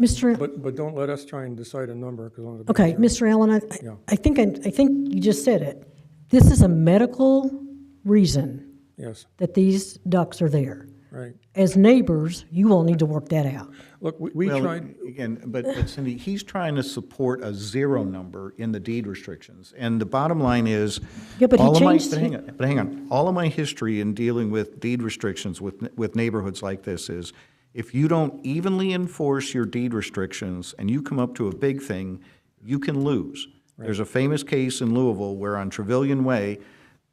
Mr. but don't let us try and decide a number, because on the. Okay, Mr. Allen, Yeah. I think you just said it. This is a medical reason Yes, that these ducks are there. right. As neighbors, you all need to work that out. Look, we Well, tried, again, but Cindy, he's trying to support a 0 number in the deed restrictions. And the bottom line is. Yeah, but he all of my- changed- But hang on. All of my history in dealing with deed restrictions with neighborhoods like this is, if you don't evenly enforce your deed restrictions and you come up to a big thing, you can lose. There's a famous case in Louisville where on Trevilian Way,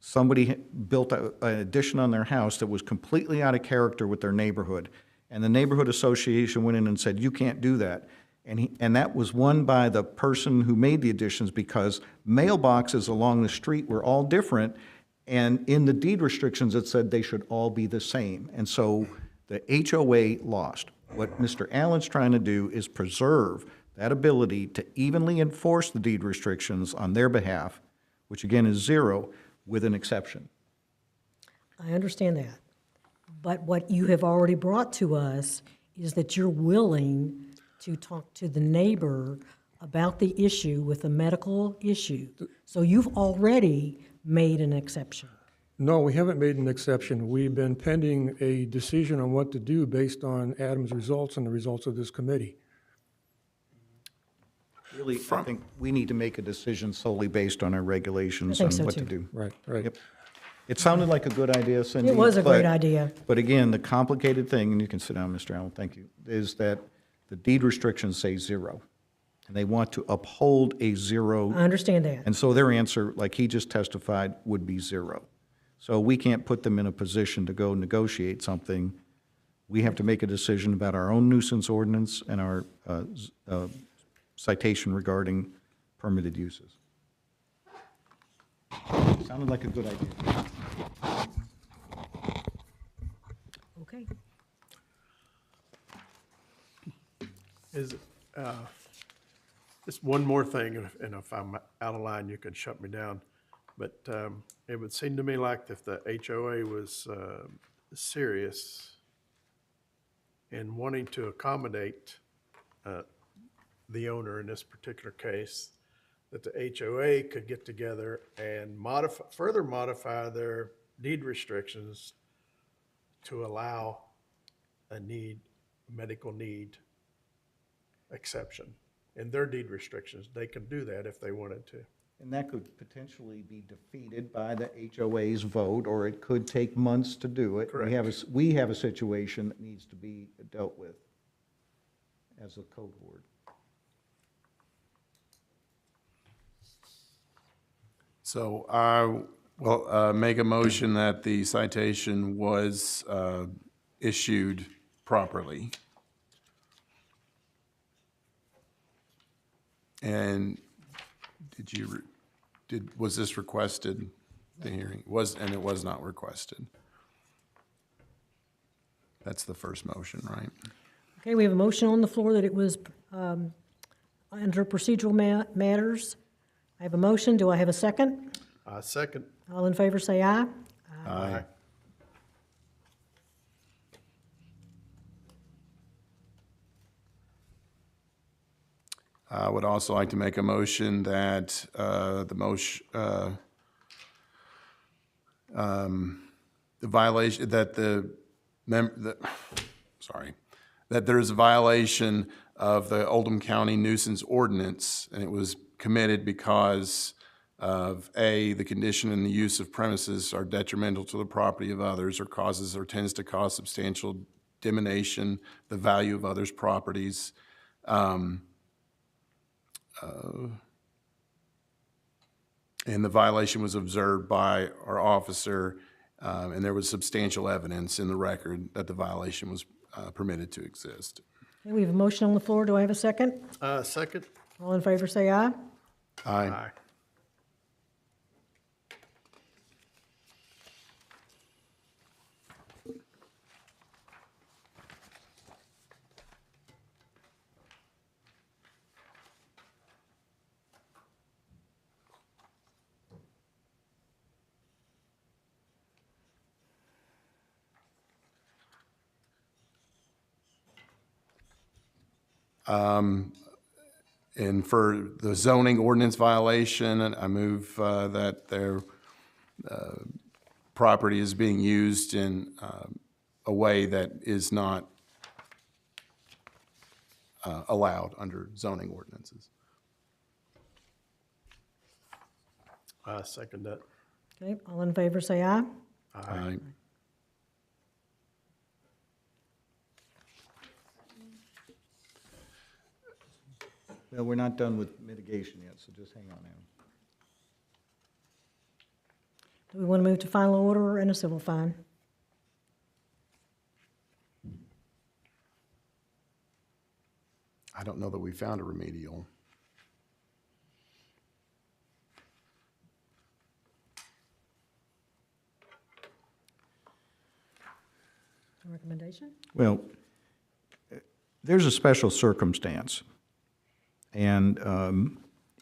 somebody built an addition on their house that was completely out of character with their neighborhood. And the neighborhood association went in and said, you can't do that. And that was won by the person who made the additions because mailboxes along the street were all different. And in the deed restrictions, it said they should all be the same. And so the HOA lost. What Mr. Allen's trying to do is preserve that ability to evenly enforce the deed restrictions on their behalf, which again is 0, with an exception. I understand that. But what you have already brought to us is that you're willing to talk to the neighbor about the issue with the medical issue. So you've already made an exception. no, we haven't made an exception. We've been pending a decision on what to do based on Adam's results and the results of this committee. Really, I think we need to make a decision solely based on our regulations I on think so, what to too. do. Right, right. Yep. It sounded like a good idea, Cindy. It was a great but- idea. But again, the complicated thing, and you can sit down, Mr. Allen, thank you, is that the deed restrictions say 0. And they want to uphold a 0. I understand that. And so their answer, like he just testified, would be 0. So we can't put them in a position to go negotiate something. We have to make a decision about our own nuisance ordinance and our citation regarding permitted uses. Sounded like a good idea. Okay. Is, just one more thing, and if I'm out of line, you can shut me down. But it would seem to me like if the HOA was serious in wanting to accommodate the owner in this particular case, that the HOA could get together and further modify their deed restrictions to allow a medical need exception. In their deed restrictions, they can do that if they wanted to. And that could potentially be defeated by the HOA's vote, or it could take months to do it. Correct. We have a situation that needs to be dealt with as a code board. So I will make a motion that the citation was issued properly. And was this requested, the hearing? And it was not requested. That's the first motion, right? Okay, we have a motion on the floor that it was under procedural matters. I have a motion. Do I have a second? Second. All in favor say aye. Aye. I would also like to make a motion that the violation, that that there's a violation of the Oldham County nuisance ordinance, and it was committed because of A, the condition and the use of premises are detrimental to the property of others, or causes or tends to cause substantial diminution the value of others' properties. And the violation was observed by our officer, and there was substantial evidence in the record that the violation was permitted to exist. Okay, we have a motion on the floor. Do I have a second? Second. All in favor say aye. Aye. And for the zoning ordinance violation, I move that their property is being used in a way that is not allowed under zoning ordinances. I second that. Okay, all in favor, say aye. Aye. Well, we're not done with mitigation yet, so just hang on now. Do we want to move to final order and a civil fine? I don't know that we found a remedial. Recommendation? Well, there's a special circumstance, and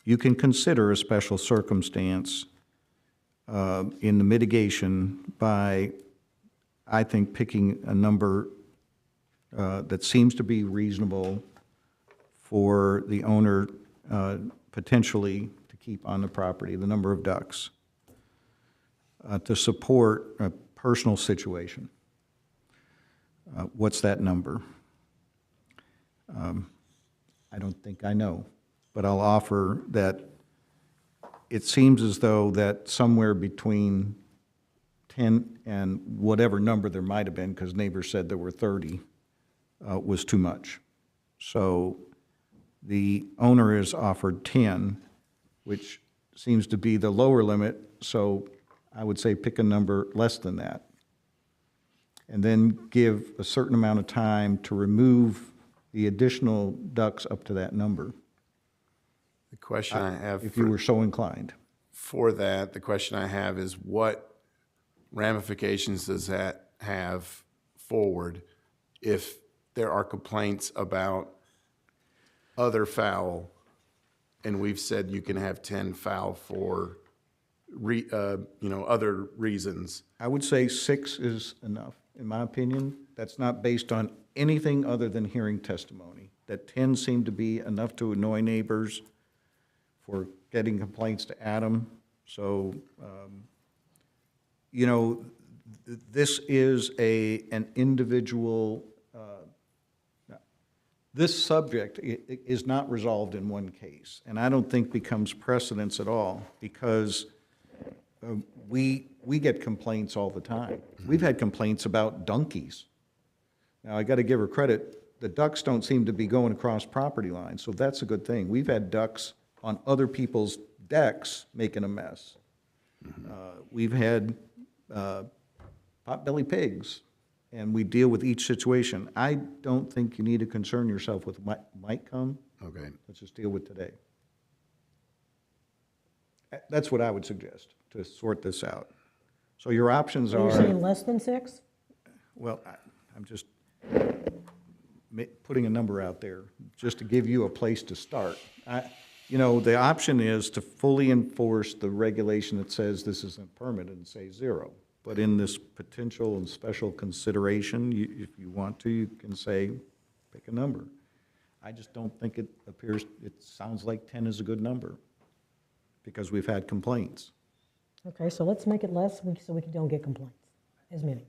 you can consider a special circumstance in the mitigation by, I think, picking a number that seems to be reasonable for the owner potentially to keep on the property, the number of ducks, to support a personal situation. What's that number? I don't think I know, but I'll offer that it seems as though that somewhere between 10 and whatever number there might have been, because neighbors said there were 30, was too much. So the owner is offered 10, which seems to be the lower limit, so I would say pick a number less than that. And then give a certain amount of time to remove the additional ducks up to that number, The question I have if you were so inclined. for that, the question I have is what ramifications does that have forward if there are complaints about other fowl, and we've said you can have 10 fowl for other reasons? I would say 6 is enough, in my opinion. That's not based on anything other than hearing testimony. That 10 seemed to be enough to annoy neighbors for getting complaints to Adam. So, this is an individual, this subject is not resolved in one case, and I don't think becomes precedence at all, because we get complaints all the time. We've had complaints about donkeys. Now, I got to give her credit, the ducks don't seem to be going across property lines, so that's a good thing. We've had ducks on other people's decks making a mess. We've had potbelly pigs, and we deal with each situation. I don't think you need to concern yourself with what might come. Okay. Let's just deal with today. That's what I would suggest, to sort this out. So your options You're are, saying less than 6? well, I'm just putting a number out there, just to give you a place to start. The option is to fully enforce the regulation that says this isn't permitted and say 0. But in this potential and special consideration, if you want to, you can say, pick a number. I just don't think it sounds like 10 is a good number, because we've had complaints. Okay, so let's make it less so we don't get complaints, as many.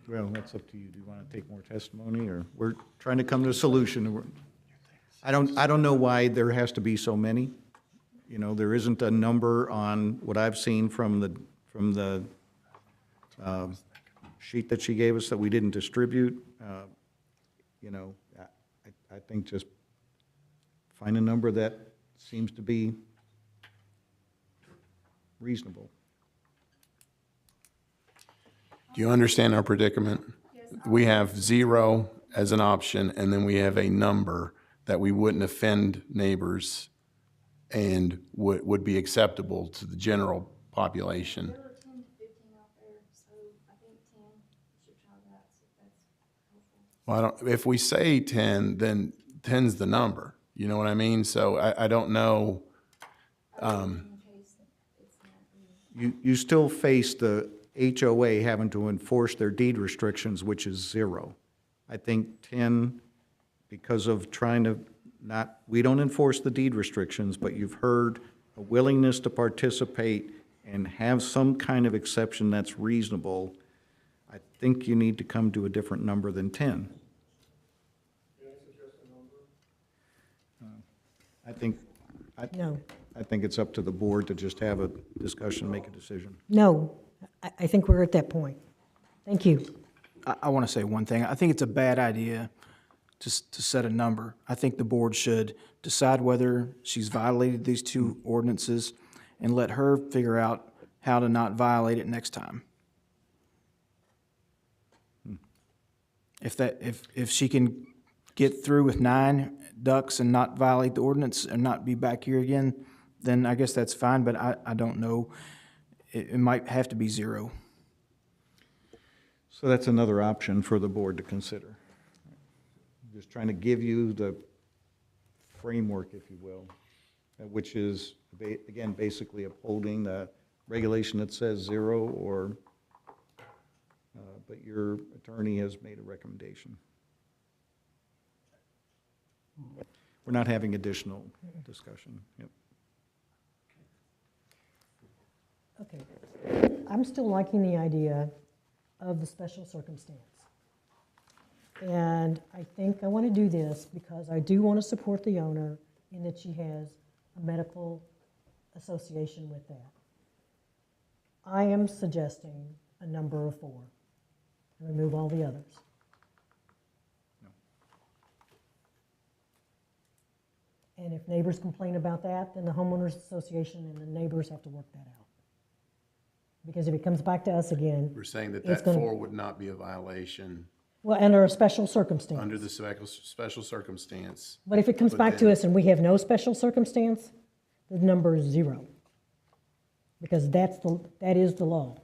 Well, that's up to you. Do you want to take more testimony, or we're trying to come to a solution? I don't know why there has to be so many. There isn't a number on what I've seen from the sheet that she gave us that we didn't distribute. I think just find a number that seems to be reasonable. Do you understand our predicament? We have 0 as an option, and then we have a number that we wouldn't offend neighbors and would be acceptable to the general population. There were 10 to 15 out there, so I think 10, we should try that, so if that's helpful. Well, if we say 10, then 10's the number. You know what I mean? So I don't know. In case it's not. You still face the HOA having to enforce their deed restrictions, which is 0. I think 10, because of trying to not, we don't enforce the deed restrictions, but you've heard a willingness to participate and have some kind of exception that's reasonable. I think you need to come to a different number than 10. I think, No. I think it's up to the board to just have a discussion, make a decision. No, I think we're at that point. Thank you. I want to say one thing. I think it's a bad idea to set a number. I think the board should decide whether she's violated these two ordinances and let her figure out how to not violate it next time. If she can get through with 9 ducks and not violate the ordinance and not be back here again, then I guess that's fine, but I don't know. It might have to be 0. So that's another option for the board to consider. Just trying to give you the framework, if you will, which is, again, basically upholding the regulation that says 0 or, but your attorney has made a recommendation. We're not having additional discussion. Yep. Okay. I'm still liking the idea of the special circumstance. And I think I want to do this because I do want to support the owner in that she has a medical association with that. I am suggesting a number of 4 and remove all the others. And if neighbors complain about that, then the homeowners association and the neighbors have to work that out. Because if it comes back to us again. We're saying that it's that gonna- 4 would not be a violation Well, under a special circumstance. under the special circumstance. But if it comes But back to then- us and we have no special circumstance, the number is 0. Because that is the law.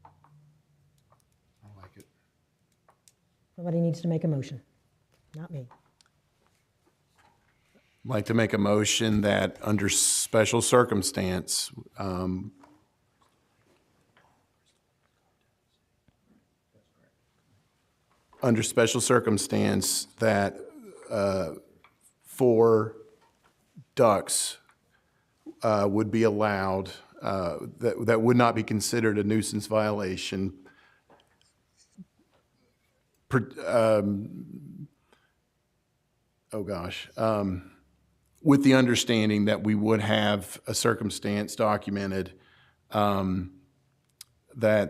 I like it. Somebody needs to make a motion, not me. I'd like to make a motion that under special circumstance, under special circumstance, that 4 ducks would be allowed, that would not be considered a nuisance violation. With the understanding that we would have a circumstance documented that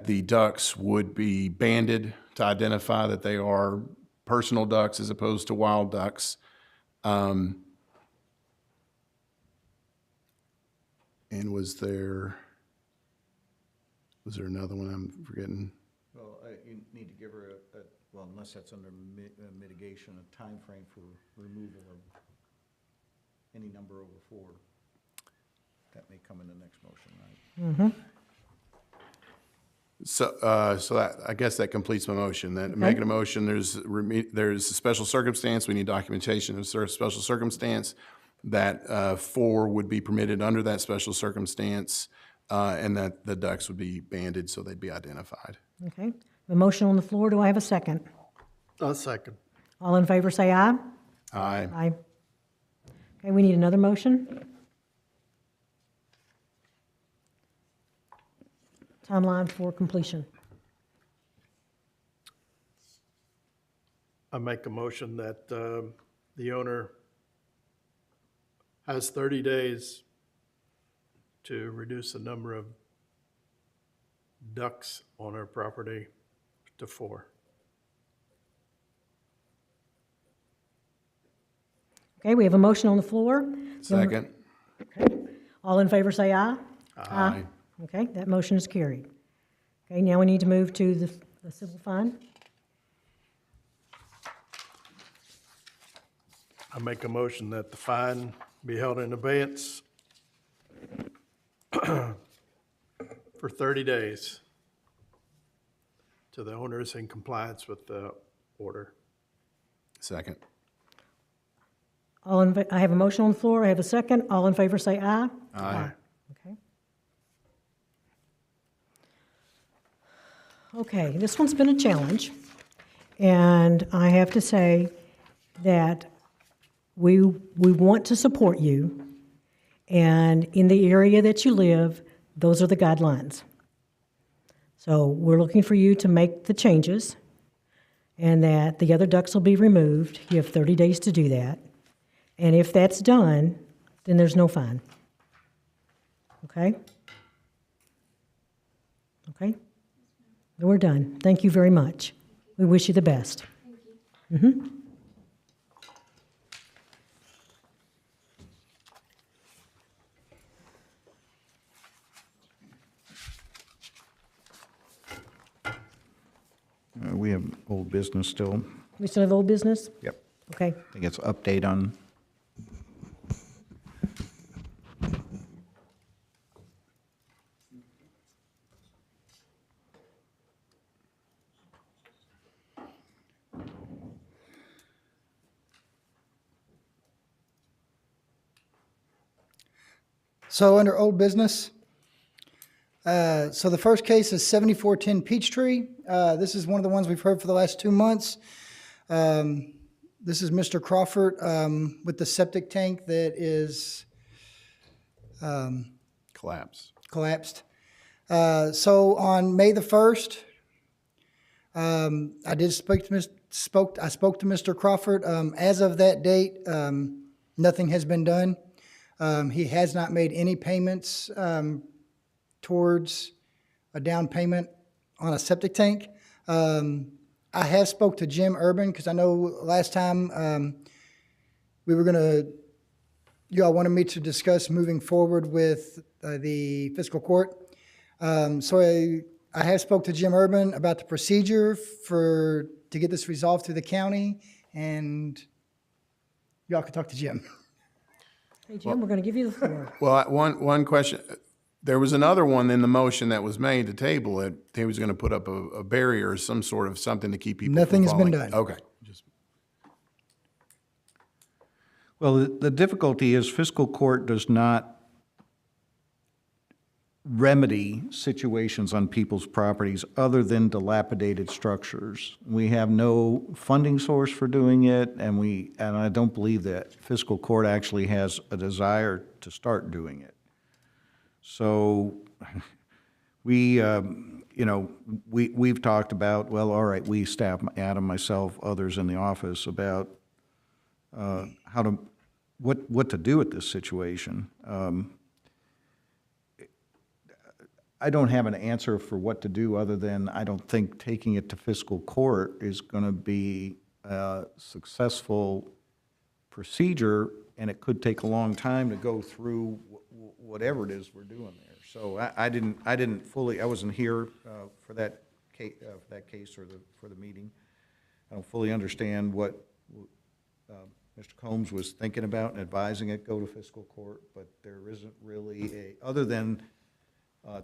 the ducks would be banded to identify that they are personal ducks as opposed to wild ducks. And was there another one I'm forgetting? Well, you need to give her well, unless that's under mitigation, a time frame for removal of any number over 4. That may come in the next motion, right? So that, I guess that completes my motion. Then making a motion, there's a special circumstance. We need documentation of special circumstance. That 4 would be permitted under that special circumstance, and that the ducks would be banded so they'd be identified. Okay, the motion on the floor, do I have a second? A second. All in favor say aye. Aye. Aye. Okay, we need another motion. Timeline for completion. I make a motion that the owner has 30 days to reduce the number of ducks on her property to 4. Okay, we have a motion on the floor. Second. All in favor say aye. Aye. Okay, that motion is carried. Okay, now we need to move to the civil fine. I make a motion that the fine be held in abeyance for 30 days till the owner is in compliance with the order. Second. I have a motion on the floor, I have a second. All in favor say aye. Aye. Okay. Okay, this one's been a challenge, and I have to say that we want to support you, and in the area that you live, those are the guidelines. So we're looking for you to make the changes, and that the other ducts will be removed. You have 30 days to do that. And if that's done, then there's no fine. Okay? Okay? Then we're done. Thank you very much. We wish you the best. We have old business still. We still have old business? Yep. Okay. I think it's update on, So under old business, so the first case is 7410 Peachtree. This is one of the ones we've heard for the last 2 months. This is Mr. Crawford with the septic tank that is collapsed. So on May the 1st, I spoke to Mr. Crawford. As of that date, nothing has been done. He has not made any payments towards a down payment on a septic tank. I have spoke to Jim Urban because I know last time you all wanted me to discuss moving forward with the fiscal court. So I have spoke to Jim Urban about the procedure to get this resolved through the county, and y'all can talk to Jim. Hey, Jim, we're going to give you the floor. Well, one question. There was another one in the motion that was made to table it. He was going to put up a barrier or some sort of something to keep people from Nothing has been falling. done. Okay. well, the difficulty is fiscal court does not remedy situations on people's properties other than dilapidated structures. We have no funding source for doing it, and I don't believe that fiscal court actually has a desire to start doing it. So we've talked about, well, all right, we staff, Adam, myself, others in the office, about what to do with this situation. I don't have an answer for what to do other than I don't think taking it to fiscal court is going to be a successful procedure, and it could take a long time to go through whatever it is we're doing there. So I wasn't here for that case or for the meeting. I don't fully understand what Mr. Combs was thinking about and advising it go to fiscal court, but there isn't really other than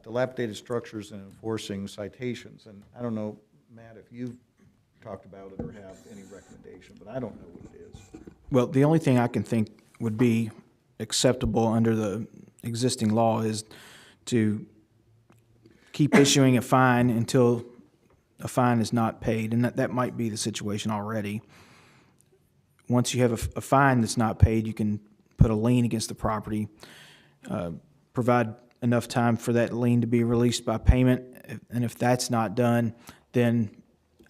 dilapidated structures and enforcing citations. And I don't know, Matt, if you've talked about it or have any recommendation, but I don't know what it is. Well, the only thing I can think would be acceptable under the existing law is to keep issuing a fine until a fine is not paid, and that might be the situation already. Once you have a fine that's not paid, you can put a lien against the property, provide enough time for that lien to be released by payment, and if that's not done, then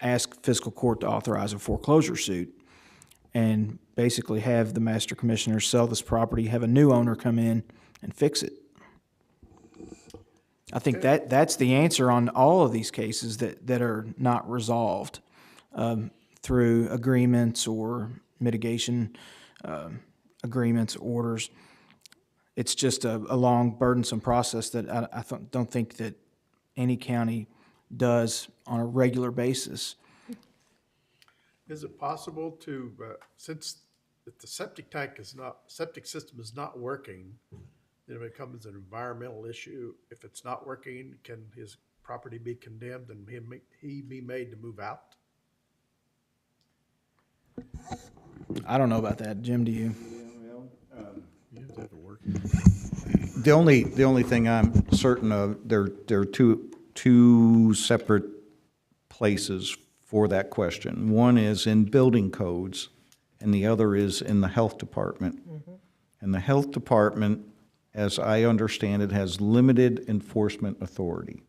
ask fiscal court to authorize a foreclosure suit and basically have the master commissioner sell this property, have a new owner come in and fix it. I think that's the answer on all of these cases that are not resolved through agreements or mitigation agreements, orders. It's just a long, burdensome process that I don't think that any county does on a regular basis. Is it possible to, since if the septic system is not working, then it becomes an environmental issue. If it's not working, can his property be condemned and he be made to move out? I don't know about that. Jim, do you? The only thing I'm certain of, there are two separate places for that question. One is in building codes, and the other is in the health department. And the health department, as I understand it, has limited enforcement authority.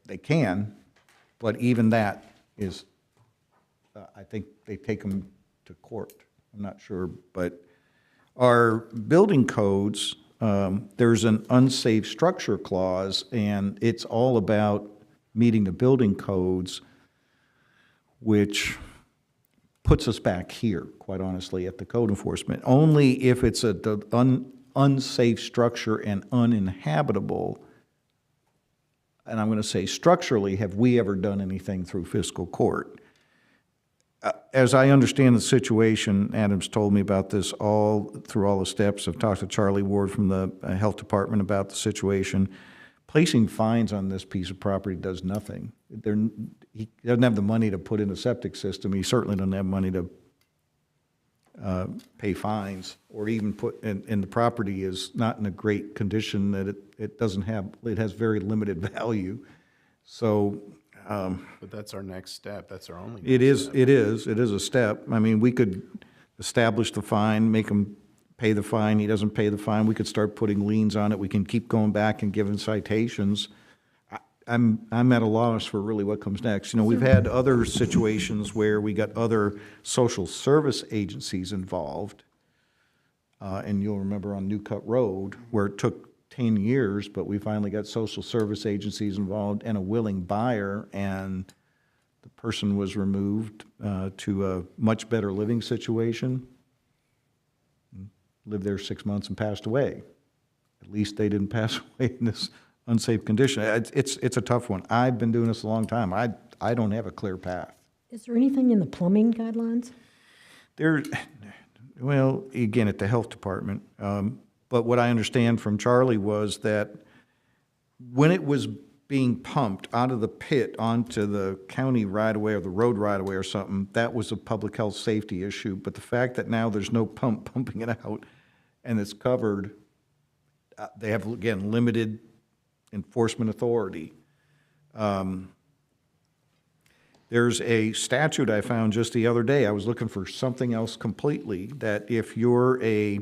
They can, but even that is, I think they take them to court. I'm not sure, but our building codes, there's an unsafe structure clause, and it's all about meeting the building codes, which puts us back here, quite honestly, at the code enforcement. Only if it's an unsafe structure and uninhabitable, and I'm going to say structurally, have we ever done anything through fiscal court. As I understand the situation, Adam's told me about this through all the steps. I've talked to Charlie Ward from the health department about the situation. Placing fines on this piece of property does nothing. He doesn't have the money to put in a septic system. He certainly doesn't have money to pay fines, or even and the property is not in a great condition that it has very limited value. So, But that's our next step. That's our only. it is a step. I mean, we could establish the fine, make him pay the fine. He doesn't pay the fine. We could start putting liens on it. We can keep going back and giving citations. I'm at a loss for really what comes next. You know, we've had other situations where we got other social service agencies involved. And you'll remember on New Cut Road, where it took 10 years, but we finally got social service agencies involved and a willing buyer, and the person was removed to a much better living situation. Lived there 6 months and passed away. At least they didn't pass away in this unsafe condition. It's a tough one. I've been doing this a long time. I don't have a clear path. Is there anything in the plumbing guidelines? Well, again, at the health department. But what I understand from Charlie was that when it was being pumped out of the pit onto the county right-of-way or the road right-of-way or something, that was a public health safety issue. But the fact that now there's no pump pumping it out and it's covered, they have, again, limited enforcement authority. There's a statute I found just the other day. I was looking for something else completely, that if you're a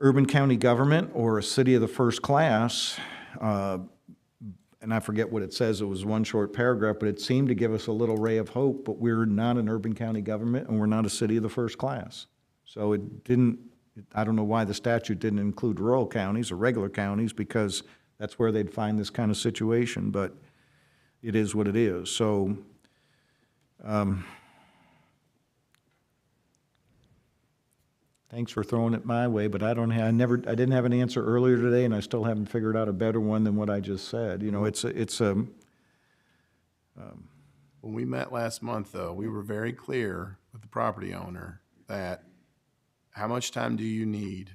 urban county government or a city of the first class, and I forget what it says, it was one short paragraph, but it seemed to give us a little ray of hope, but we're not an urban county government and we're not a city of the first class. So it didn't, I don't know why the statute didn't include rural counties or regular counties, because that's where they'd find this kind of situation, but it is what it is. So, thanks for throwing it my way, but I didn't have an answer earlier today, and I still haven't figured out a better one than what I just said. You know, When we met last month, though, we were very clear with the property owner that how much time do you need?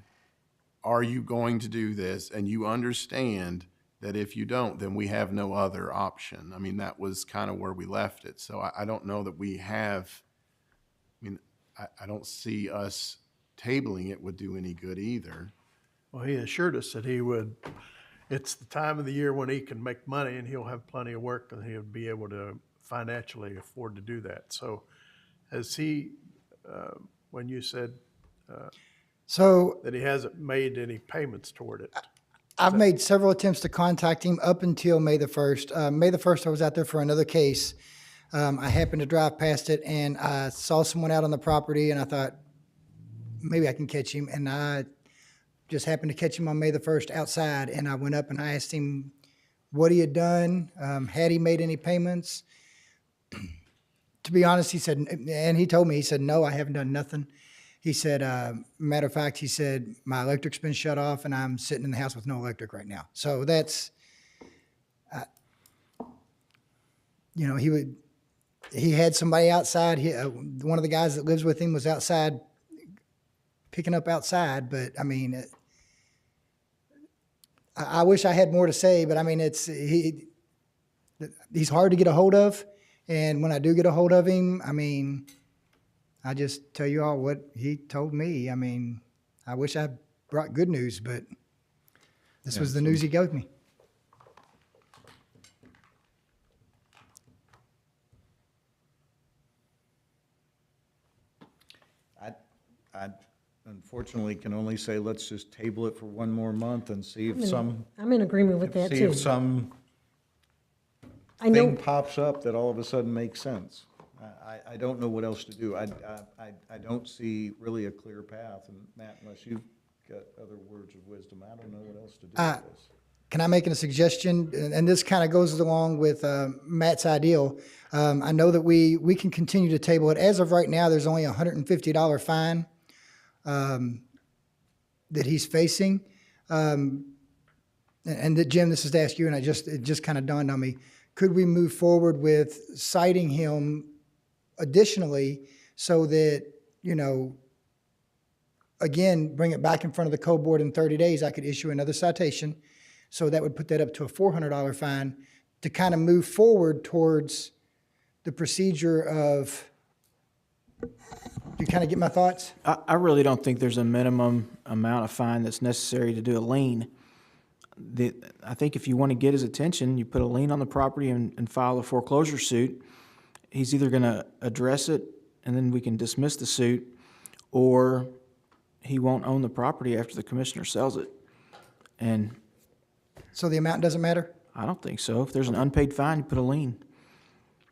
Are you going to do this? And you understand that if you don't, then we have no other option. I mean, that was kind of where we left it. So I don't know that we have, I don't see us tabling it would do any good either. Well, he assured us that he would, it's the time of the year when he can make money and he'll have plenty of work and he'll be able to financially afford to do that. So has he, when you said that he hasn't made any payments toward it? I've made several attempts to contact him up until May the 1st. May the 1st, I was out there for another case. I happened to drive past it, and I saw someone out on the property, and I thought, maybe I can catch him. And I just happened to catch him on May the 1st outside, and I went up and I asked him what he had done, had he made any payments. To be honest, he said, and he told me, he said, no, I haven't done nothing. He said, matter of fact, he said, my electric's been shut off and I'm sitting in the house with no electric right now. So that's, you know, he had somebody outside. One of the guys that lives with him was outside, picking up outside. But I mean, I wish I had more to say, but I mean, he's hard to get a hold of. And when I do get a hold of him, I mean, I just tell you all what he told me. I mean, I wish I brought good news, but this was the news he gave me. I unfortunately can only say, let's just table it for one more month and see if some, I'm in agreement with that see too. if some I know, thing pops up that all of a sudden makes sense. I don't know what else to do. I don't see really a clear path, and Matt, unless you've got other words of wisdom, I don't know what else to do with this. Can I make a suggestion? And this kind of goes along with Matt's ideal. I know that we can continue to table it. As of right now, there's only a $150 fine that he's facing. And that, Jim, this is to ask you, and it just kind of dawned on me. Could we move forward with citing him additionally so that, again, bring it back in front of the code board in 30 days, I could issue another citation. So that would put that up to a $400 fine to kind of move forward towards the procedure of, do you kind of get my thoughts? I really don't think there's a minimum amount of fine that's necessary to do a lien. I think if you want to get his attention, you put a lien on the property and file a foreclosure suit. He's either going to address it and then we can dismiss the suit, or he won't own the property after the commissioner sells it. And So the amount doesn't matter? I don't think so. If there's an unpaid fine, you put a lien.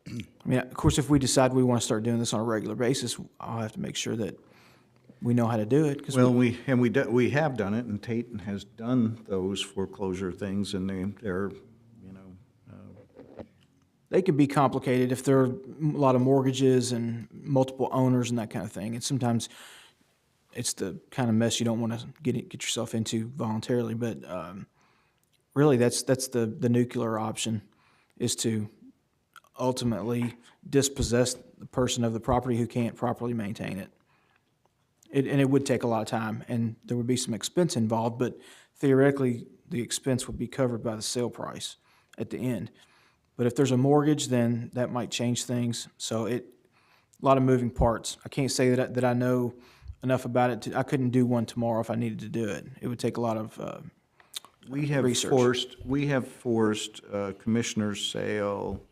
I mean, of course, if we decide we want to start doing this on a regular basis, I'll have to make sure that we know how to do it. 'Cause Well, we have done it, and Tate has done those foreclosure things, and they're, they can be complicated if there are a lot of mortgages and multiple owners and that kind of thing. And sometimes it's the kind of mess you don't want to get yourself into voluntarily. But really, that's the nuclear option, is to ultimately dispossess the person of the property who can't properly maintain it. And it would take a lot of time, and there would be some expense involved, but theoretically, the expense would be covered by the sale price at the end. But if there's a mortgage, then that might change things. So a lot of moving parts. I can't say that I know enough about it. I couldn't do one tomorrow if I needed to do it. It would take a lot of research. We have forced commissioner's sale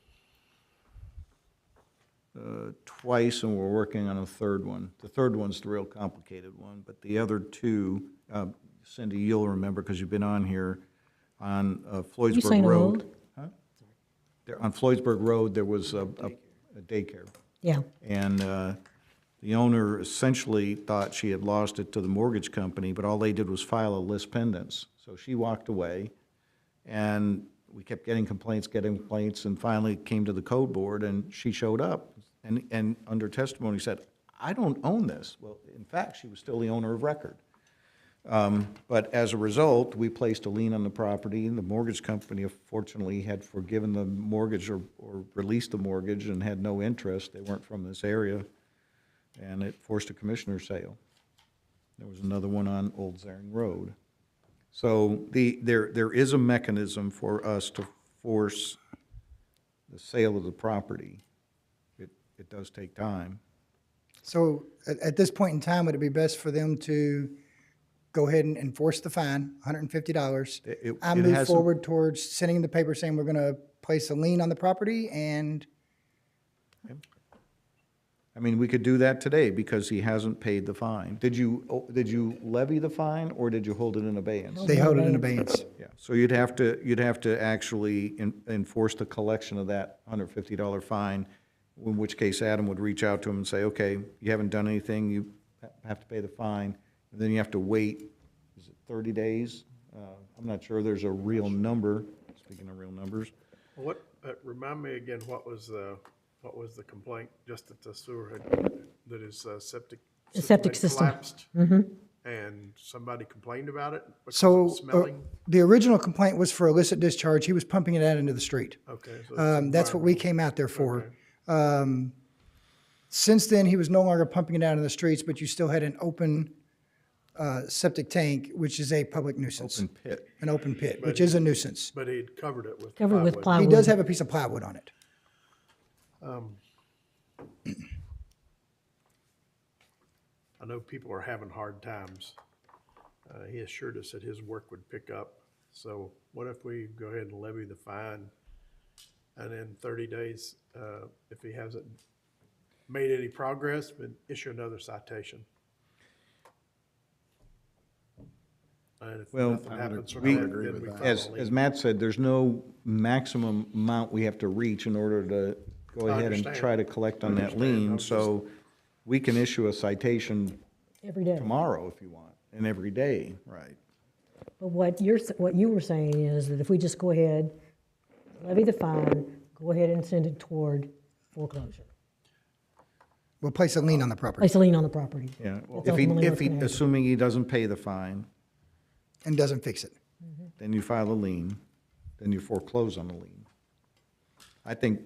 twice, and we're working on a third one. The third one's the real complicated one, but the other two, Cindy, you'll remember because you've been on here, on Floydsburg saying Road. old? Huh? On Floydsburg Road, there was a daycare. yeah. And the owner essentially thought she had lost it to the mortgage company, but all they did was file a lis pendens. So she walked away, and we kept getting complaints, and finally came to the code board, and she showed up, and under testimony said, I don't own this. Well, in fact, she was still the owner of record. But as a result, we placed a lien on the property, and the mortgage company fortunately had forgiven the mortgage or released the mortgage and had no interest. They weren't from this area, and it forced a commissioner's sale. There was another one on Old Zaring Road. So there is a mechanism for us to force the sale of the property. It does take time. So at this point in time, would it be best for them to go ahead and enforce the fine, $150? I it move hasn't- forward towards sending the paper saying we're going to place a lien on the property, and I mean, we could do that today because he hasn't paid the fine. Did you levy the fine, or did you hold it in abeyance? they hold it in abeyance. Yeah, so you'd have to actually enforce the collection of that $150 fine, in which case Adam would reach out to him and say, okay, you haven't done anything, you have to pay the fine, and then you have to wait, is it 30 days? I'm not sure there's a real number, speaking of real numbers. What, remind me again, what was the complaint, just that the sewer had, that his septic. The septic had system. collapsed, and somebody complained about it? because of So Smelling? the original complaint was for illicit discharge. He was pumping it out into the street. Okay. So it's That's what we environmental. came out there for. Okay. Since then, he was no longer pumping it out in the streets, but you still had an open septic tank, which is a public nuisance. Open pit. An open pit, which is a nuisance. But he'd covered it with Covered with plywood. plywood. He does have a piece of plywood on it. I know people are having hard times. He assured us that his work would pick up. So what if we go ahead and levy the fine, and in 30 days, if he hasn't made any progress, then issue another citation? And if Well, nothing happens from we- that, then we file a As lien. Matt said, there's no maximum amount we have to reach in order to go I ahead and understand. try to collect on I that understand. lien. I'm just- So we can issue a citation Every day. tomorrow if you want, and every day. Right. But what you were saying is that if we just go ahead, levy the fine, go ahead and send it toward foreclosure. We'll place a lien on the property Place a lien on the property. Yeah. That's If he, ultimately if what's he, gonna happen. assuming he doesn't pay the fine, and doesn't fix it. then you file a lien, then you foreclose on the lien. I think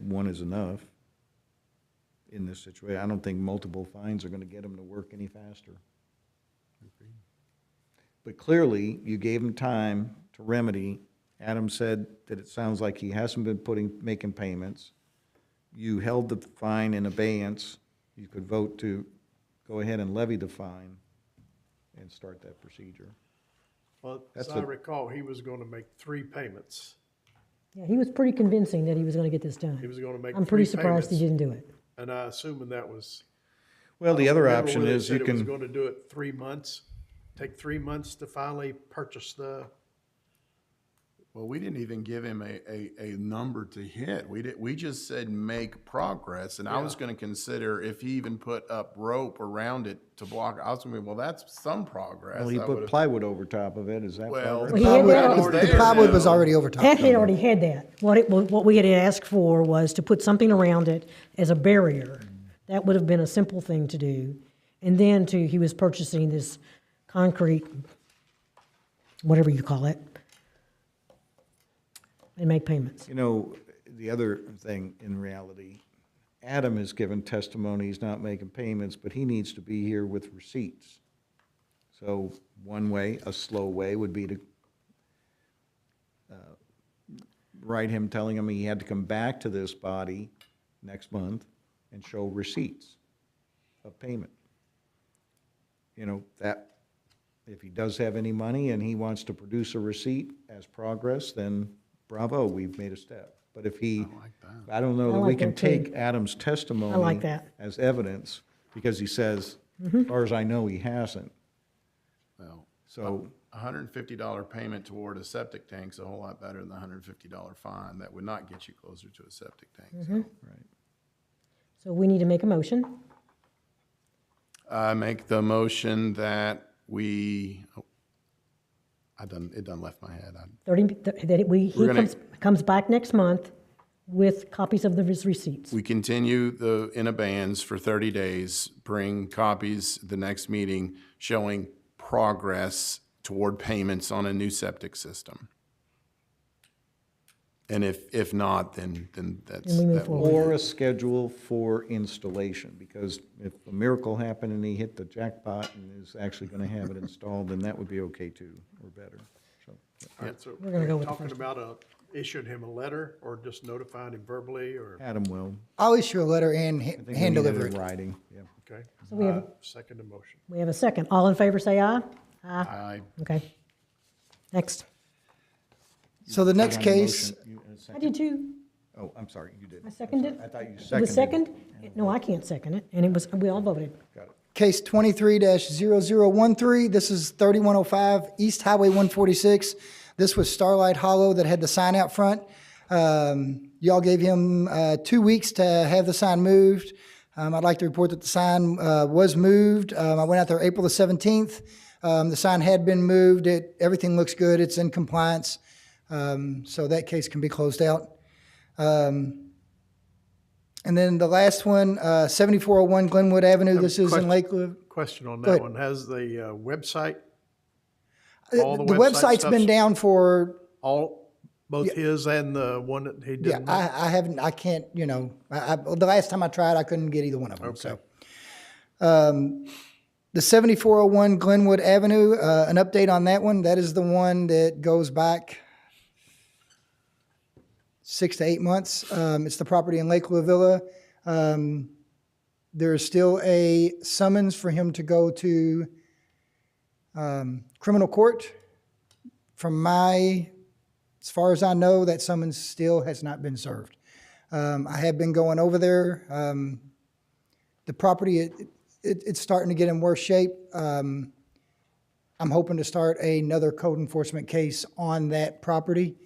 one is enough in this situation. I don't think multiple fines are gonna get him to work any faster. But clearly, you gave him time to remedy. Adam said that it sounds like he hasn't been making payments. You held the fine in abeyance. You could vote to go ahead and levy the fine and start that procedure. Well, as That's I a- recall, he was going to make 3 payments. Yeah, he was pretty convincing that he was gonna get this He done. was going to make I'm pretty 3 surprised he payments. didn't do it. And I assume that was. Well, the I don't other remember option whether he is said you it was can, going to do it 3 months, take 3 months to finally purchase the, Well, we didn't even give him a number to hit. We just said make progress, and I was gonna consider if he even put up rope around it to block, I was gonna be, well, that's some progress. well, he I put would've- playwood over top of it. Is that Well, progress? Well, he had that was already- The there plywood was now. already over top. He had already had that. What we had asked for was to put something around it as a barrier. That would have been a simple thing to do. And then he was purchasing this concrete, whatever you call it, and make payments. You know, the other thing in reality, Adam has given testimony, he's not making payments, but he needs to be here with receipts. So one way, a slow way, would be to write him telling him he had to come back to this body next month and show receipts of payment. You know, that, if he does have any money and he wants to produce a receipt as progress, then bravo, we've made a step. But if he, I don't know I that we like can that too. take Adam's testimony I like that. as evidence, because he says, Mm-hmm. as far as I know, he hasn't. Well, So, $150 payment toward a septic tank's a whole lot better than the $150 fine. That would not get you closer to a septic tank, so. right. So we need to make a motion. I make the motion that we, it done left my head. 30, that he We're gonna- comes back next month with copies of his receipts. We continue in abeyance for 30 days, bring copies the next meeting showing progress toward payments on a new septic system. And if not, then that's. Then we move that will- forward. Or a schedule for installation, because if a miracle happened and he hit the jackpot and is actually gonna have it installed, then that would be okay too, or better, so. yeah, so We're gonna go with the talking first about issuing him a letter or just notifying him verbally or, Adam will. I'll issue a letter and I think we hand need it deliver in it. writing, yeah. okay? So we have- Second the motion. We have a second. All in favor, say aye. Aye. Okay. Next. So the next On the case, motion, you- I did too. Oh, I'm sorry, you did. I seconded it. I thought you It was seconded. second? No, I can't second it. And we all voted. Got it. case 23-0013, this is 3105 East Highway 146. This was Starlight Hollow that had the sign out front. Y'all gave him 2 weeks to have the sign moved. I'd like to report that the sign was moved. I went out there April the 17th. The sign had been moved. Everything looks good. It's in compliance. So that case can be closed out. And then the last one, 7401 Glenwood Avenue. This is in Question- Lakewood. Question on Go that ahead. one. Has the website, The all the website website's been stuff's- down for, both his and the one that he yeah, didn't? make? I haven't, I can't, the last time I tried, I couldn't get either one of them, so. The 7401 Glenwood Avenue, an update on that one. That is the one that goes back 6 to 8 months. It's the property in Lake Villa. There is still a summons for him to go to criminal court. As far as I know, that summons still has not been served. I have been going over there. The property, it's starting to get in worse shape. I'm hoping to start another code enforcement case on that property.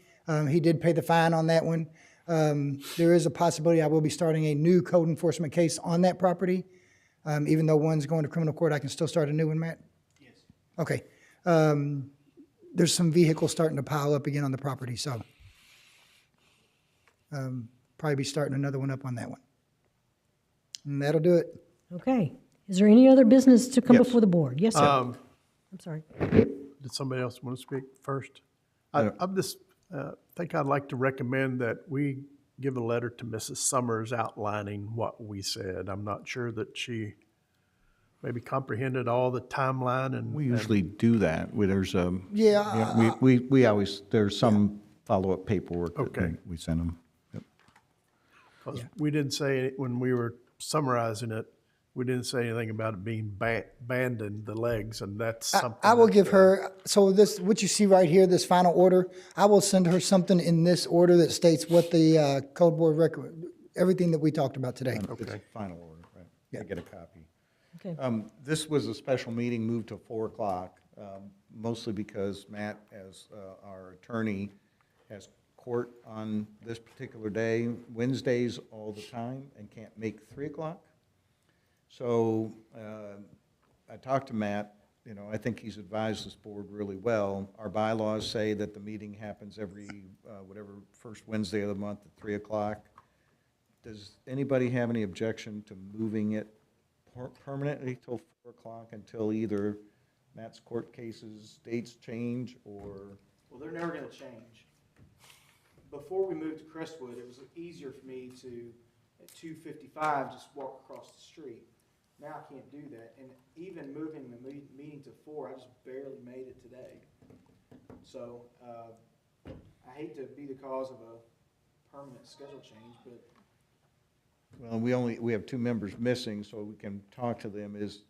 He did pay the fine on that one. There is a possibility I will be starting a new code enforcement case on that property. Even though one's going to criminal court, I can still start a new one, Matt? Yes. Okay. There's some vehicles starting to pile up again on the property, so probably be starting another one up on that one. And that'll do it. Okay. Is there any other business to come Yes. before the board? Yes, sir. I'm sorry. Did somebody else want to speak first? I'm just, think I'd like to recommend that we give a letter to Mrs. Summers outlining what we said. I'm not sure that she maybe comprehended all the timeline and. We usually do that. There's Yeah, we always, there's some follow-up paperwork that Okay. we send them. Yep. 'Cause we didn't say, when we were summarizing it, we didn't say anything about it being abandoned, the legs, and that's something. I will that, give her, so this, what you see right here, this final order, I will send her something in this order that states what the code board everything that we talked about today. It's a final order, right? Yeah. I get a copy. Okay. This was a special meeting moved to 4 o'clock, mostly because Matt, as our attorney, has court on this particular day, Wednesdays all the time, and can't make 3 o'clock. So I talked to Matt, I think he's advised this board really well. Our bylaws say that the meeting happens every, whatever, first Wednesday of the month at 3 o'clock. Does anybody have any objection to moving it permanently till 4 o'clock until either Matt's court cases, dates change, or? Well, they're never gonna change. Before we moved to Crestwood, it was easier for me to, at 2:55, just walk across the street. Now I can't do that, and even moving the meeting to 4, I just barely made it today. So, I hate to be the cause of a permanent schedule change, but Well, we have 2 members missing, so we can talk to them. Is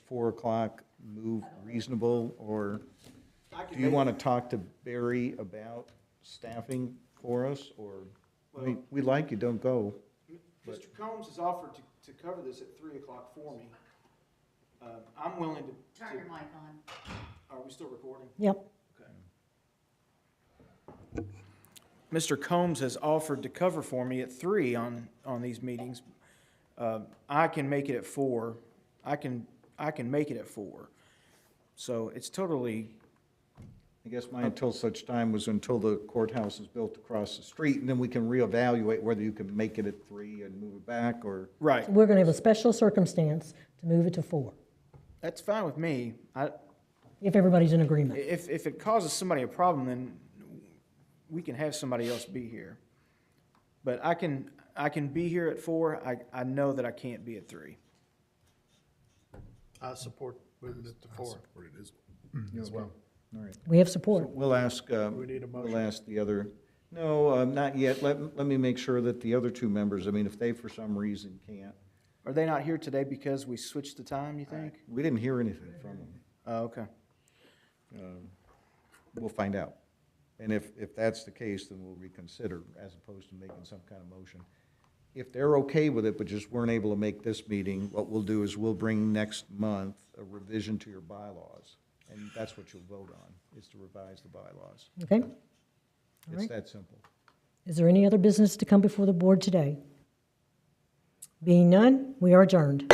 4 o'clock move reasonable, or do you want to talk to Barry about staffing for us, or, we like you, don't go. Mr. Combs has offered to cover this at 3 o'clock for me. I'm willing to. Turn your mic on. Are we still recording? Yep. Okay. Mr. Combs has offered to cover for me at 3 on these meetings. I can make it at 4. I can make it at 4. So it's totally. I guess my until such time was until the courthouse is built across the street, and then we can reevaluate whether you can make it at 3 and move it back, or. Right. We're going to have a special circumstance to move it to 4, That's fine with me. if everybody's in agreement. If it causes somebody a problem, then we can have somebody else be here. But I can be here at 4. I know that I can't be at 3. I support moving it to 4. You as well. All right. We have support. We'll ask, We need a motion. we'll ask the other, no, not yet. Let me make sure that the other 2 members, if they for some reason can't, Are they not here today because we switched the time, you think? we didn't hear anything from them. Oh, okay. We'll find out. And if that's the case, then we'll reconsider as opposed to making some kind of motion. If they're okay with it, but just weren't able to make this meeting, what we'll do is we'll bring next month a revision to your bylaws. And that's what you'll vote on, is to revise the bylaws. Okay? It's right. that simple. Is there any other business to come before the board today? Being none, we are adjourned.